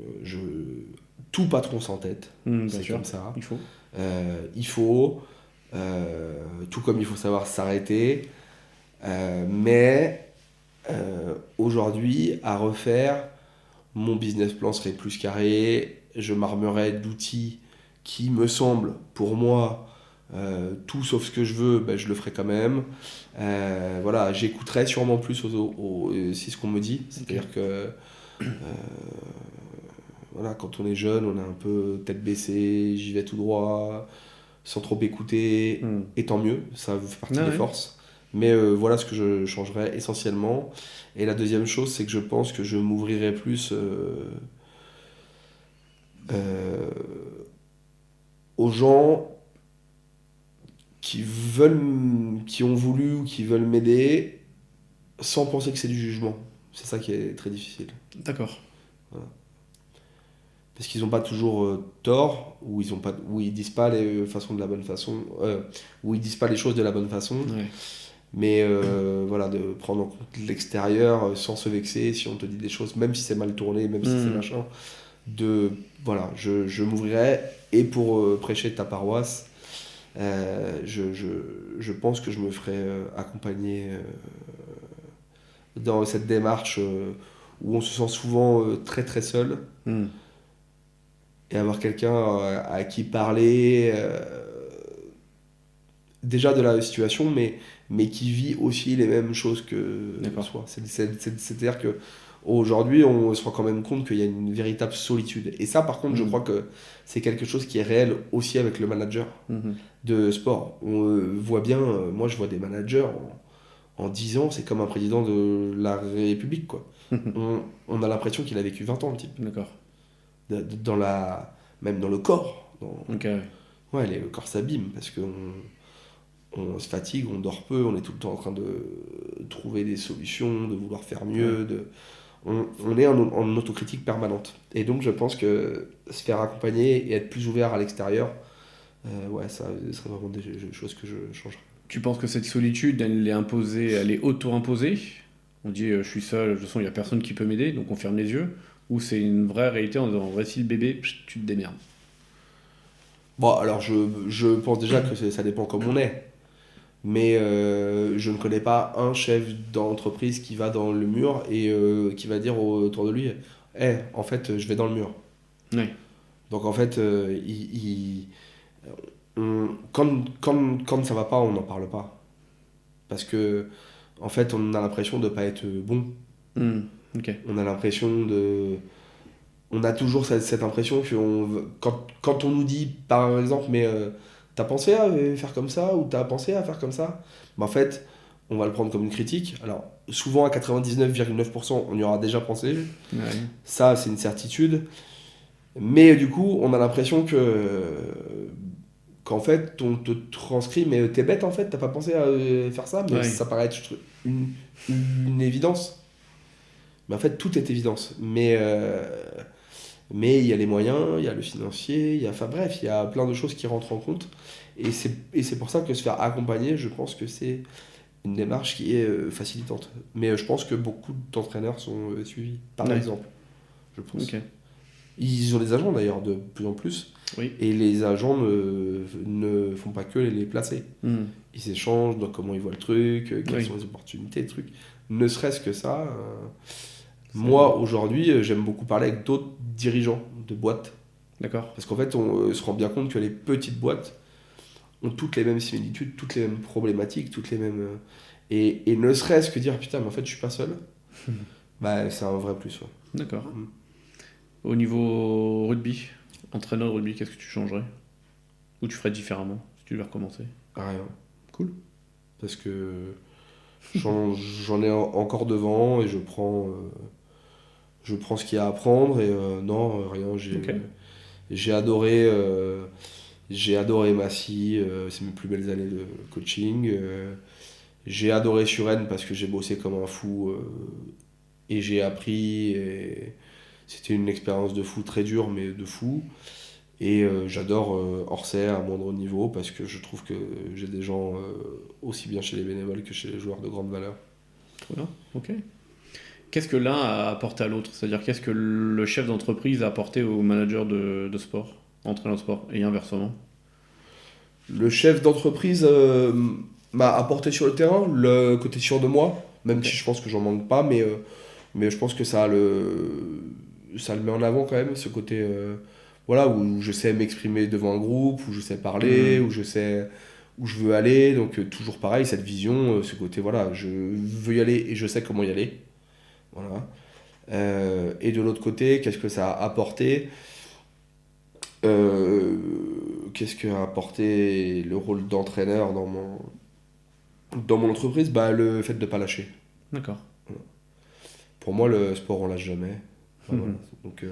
tout patron sans tête, Bien c'est sûr, comme ça. il faut. Il faut, tout comme il faut savoir s'arrêter, mais aujourd'hui, à refaire, mon business plan serait plus carré, je m'armerais d'outils qui me semblent, pour moi, tout sauf ce que je veux, ben, je le ferai quand même. Voilà, j'écouterai sûrement plus c'est ce qu'on me dit. C'est-à-dire que voilà, quand on est jeune, on est un peu tête baissée, j'y vais tout droit, sans trop écouter, et tant mieux, ça fait partie des forces. Mais voilà ce que je changerais essentiellement. Et la deuxième chose, c'est que je pense que je m'ouvrirais plus aux gens qui ont voulu ou qui veulent m'aider sans penser que c'est du jugement. C'est ça qui est très difficile. D'accord. Voilà. Parce qu'ils n'ont pas toujours tort, ou ils disent pas les façons de la bonne façon, ou ils disent pas les choses de la bonne façon. Ouais. Mais voilà, de prendre en compte l'extérieur sans se vexer si on te dit des choses, même si c'est mal tourné, même si c'est machin. Voilà, je m'ouvrirai. Et pour prêcher ta paroisse, je pense que je me ferai accompagner dans cette démarche où on se sent souvent très très seul. Et avoir quelqu'un à qui parler déjà de la situation, mais qui vit aussi les mêmes choses que soi. C'est-à-dire que aujourd'hui, on se rend quand même compte qu'il y a une véritable solitude. Et ça, par contre, je crois que c'est quelque chose qui est réel aussi avec le manager de sport. On voit bien, moi je vois des managers en 10 ans, c'est comme un président de la République, quoi. On a l'impression qu'il a vécu 20 ans, le type. D'accord. Même dans le corps. Okay. Ouais, le corps s'abîme parce qu'on on se fatigue, on dort peu, on est tout le temps en train de trouver des solutions, de vouloir faire mieux. On est en autocritique permanente. Et donc je pense que se faire accompagner et être plus ouvert à l'extérieur, ouais, ça serait vraiment des choses que je changerais. Tu penses que cette solitude, elle est imposée, elle est auto-imposée? On dit je suis seul, de toute façon il n'y a personne qui peut m'aider, donc on ferme les yeux. Ou c'est une vraie réalité en disant voici le bébé, tu te démerdes? Bon, alors je pense déjà que ça dépend comme on est. Mais je ne connais pas un chef d'entreprise qui va dans le mur et qui va dire autour de lui en fait, je vais dans le mur. Oui. Donc en fait, quand ça va pas, on n'en parle pas. Parce que, en fait, on a l'impression de pas être bon. Okay. On a l'impression de. On a toujours cette impression que quand on nous dit, par exemple, mais t'as pensé à faire comme ça ou t'as pensé à faire comme ça, en fait, on va le prendre comme une critique. Alors, souvent à 99,9%, on y aura déjà pensé. Ouais. Ça, c'est une certitude. Mais du coup, on a l'impression qu'en fait, on te transcrit, mais t'es bête en fait, t'as pas pensé à faire ça, mais ça paraît être une évidence. Mais en fait, tout est évidence. Mais il y a les moyens, il y a le financier, enfin bref, il y a plein de choses qui rentrent en compte. Et c'est pour ça que se faire accompagner, je pense que c'est une démarche qui est facilitante. Mais je pense que beaucoup d'entraîneurs sont suivis, par exemple. Je pense. Okay. Ils ont des agents d'ailleurs de plus en plus. Oui. Et les agents ne font pas que les placer. Ils échangent dans comment ils voient le truc, quelles sont les opportunités, le truc. Ne serait-ce que ça. Moi, aujourd'hui, j'aime beaucoup parler avec d'autres dirigeants de boîtes. D'accord. Parce qu'en fait, on se rend bien compte que les petites boîtes ont toutes les mêmes similitudes, toutes les mêmes problématiques, toutes les mêmes... Et ne serait-ce que dire, putain, mais en fait, je suis pas seul, bah, c'est un vrai plus. Ouais. D'accord. Au niveau rugby, entraîneur de rugby, qu'est-ce que tu changerais? Ou tu ferais différemment, si tu devais recommencer? Rien. Cool. Parce que j'en ai encore devant et je prends ce qu'il y a à prendre et non, rien. J'ai adoré Massy, c'est mes plus belles années de coaching. J'ai adoré Suresnes parce que j'ai bossé comme un fou et j'ai appris. Et c'était une expérience de fou, très dure, mais de fou. Et j'adore Orsay à moindre niveau parce que je trouve que j'ai des gens aussi bien chez les bénévoles que chez les joueurs de grande valeur. Trop bien, ok. Qu'est-ce que l'un a apporté à l'autre? C'est-à-dire qu'est-ce que le chef d'entreprise a apporté au manager de sport, entraîneur de sport, et inversement? Le chef d'entreprise m'a apporté sur le terrain le côté sûr de moi, même Ok. si je pense que j'en manque pas, mais je pense que ça le met en avant quand même, ce côté voilà, où je sais m'exprimer devant un groupe, où je sais parler, Hmm. où je sais où je veux aller. Donc toujours pareil, cette vision, ce côté voilà, je veux y aller et je sais comment y aller. Voilà. Et de l'autre côté, qu'est-ce que ça a apporté? Euh, Qu'est-ce que a apporté le rôle d'entraîneur dans mon entreprise? Bah, le fait de ne pas lâcher. D'accord. Pour moi, le sport, on lâche jamais. Bah, voilà. Donc,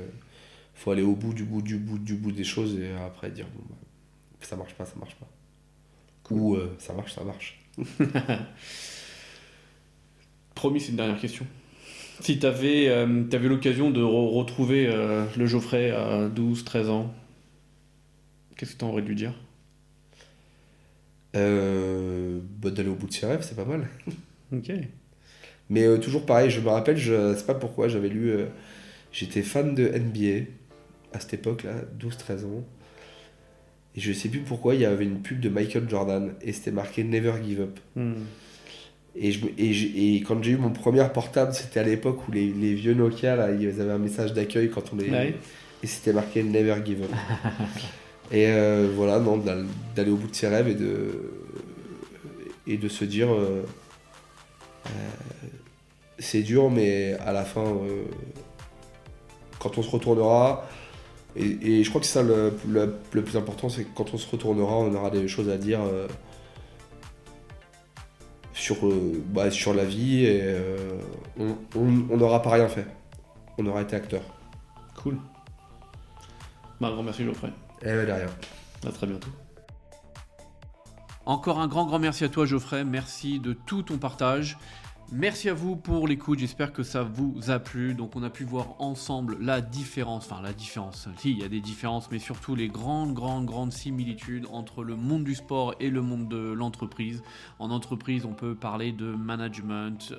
faut aller au bout du bout du bout du bout des choses et après dire bon, bah, ça marche pas, ça marche pas. Cool. Ou ça marche, ça marche. Promis, c'est une dernière question. Si tu avais, l'occasion de retrouver le Geoffrey à 12, 13 ans, qu'est-ce que tu aurais dû dire? Bah, d'aller au bout de ses rêves, c'est pas mal. Ok. Mais toujours pareil, je me rappelle, je sais pas pourquoi, j'avais lu. J'étais fan de NBA à cette époque-là, 12-13 ans. Et je sais plus pourquoi, il y avait une pub de Michael Jordan et c'était marqué Never Give Up. Hmm. Et quand j'ai eu mon premier portable, c'était à l'époque où les vieux Nokia, là, ils avaient un message d'accueil quand on les. Ouais. Et c'était marqué Never Give Up. Et voilà, non, d'aller au bout de ses rêves et de se dire c'est dur, mais à la fin, quand on se retournera, et je crois que c'est ça le plus important, c'est que quand on se retournera, on aura des choses à dire sur la vie et on n'aura pas rien fait. On aura été acteur. Cool. Bah, un grand merci Geoffrey. Et derrière. À très bientôt. Encore un grand merci à toi Geoffrey, merci de tout ton partage. Merci à vous pour l'écoute, j'espère que ça vous a plu. Donc on a pu voir ensemble la différence, si il y a des différences, mais surtout les grandes similitudes entre le monde du sport et le monde de l'entreprise. En entreprise, on peut parler de management,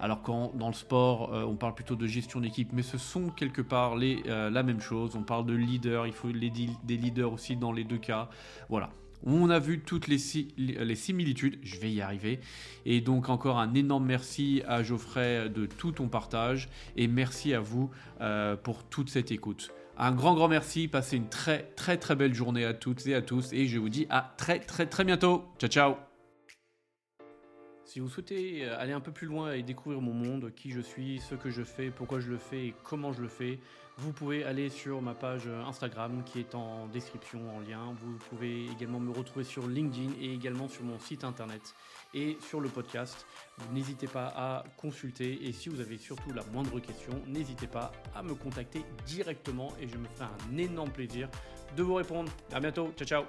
alors quand dans le sport, on parle plutôt de gestion d'équipe, mais ce sont quelque part la même chose. On parle de leader, il faut des leaders aussi dans les deux cas. Voilà. On a vu toutes les similitudes, je vais y arriver. Et donc encore un énorme merci à Geoffrey de tout ton partage et merci à vous pour toute cette écoute. Un grand merci, passez une très belle journée à toutes et à tous et je vous dis à très bientôt. Ciao. Si vous souhaitez aller un peu plus loin et découvrir mon monde, qui je suis, ce que je fais, pourquoi je le fais et comment je le fais, vous pouvez aller sur ma page Instagram qui est en description, en lien. Vous pouvez également me retrouver sur LinkedIn et également sur mon site internet et sur le podcast. N'hésitez pas à consulter et si vous avez surtout la moindre question, n'hésitez pas à me contacter directement et je me ferai un énorme plaisir de vous répondre. À bientôt, ciao.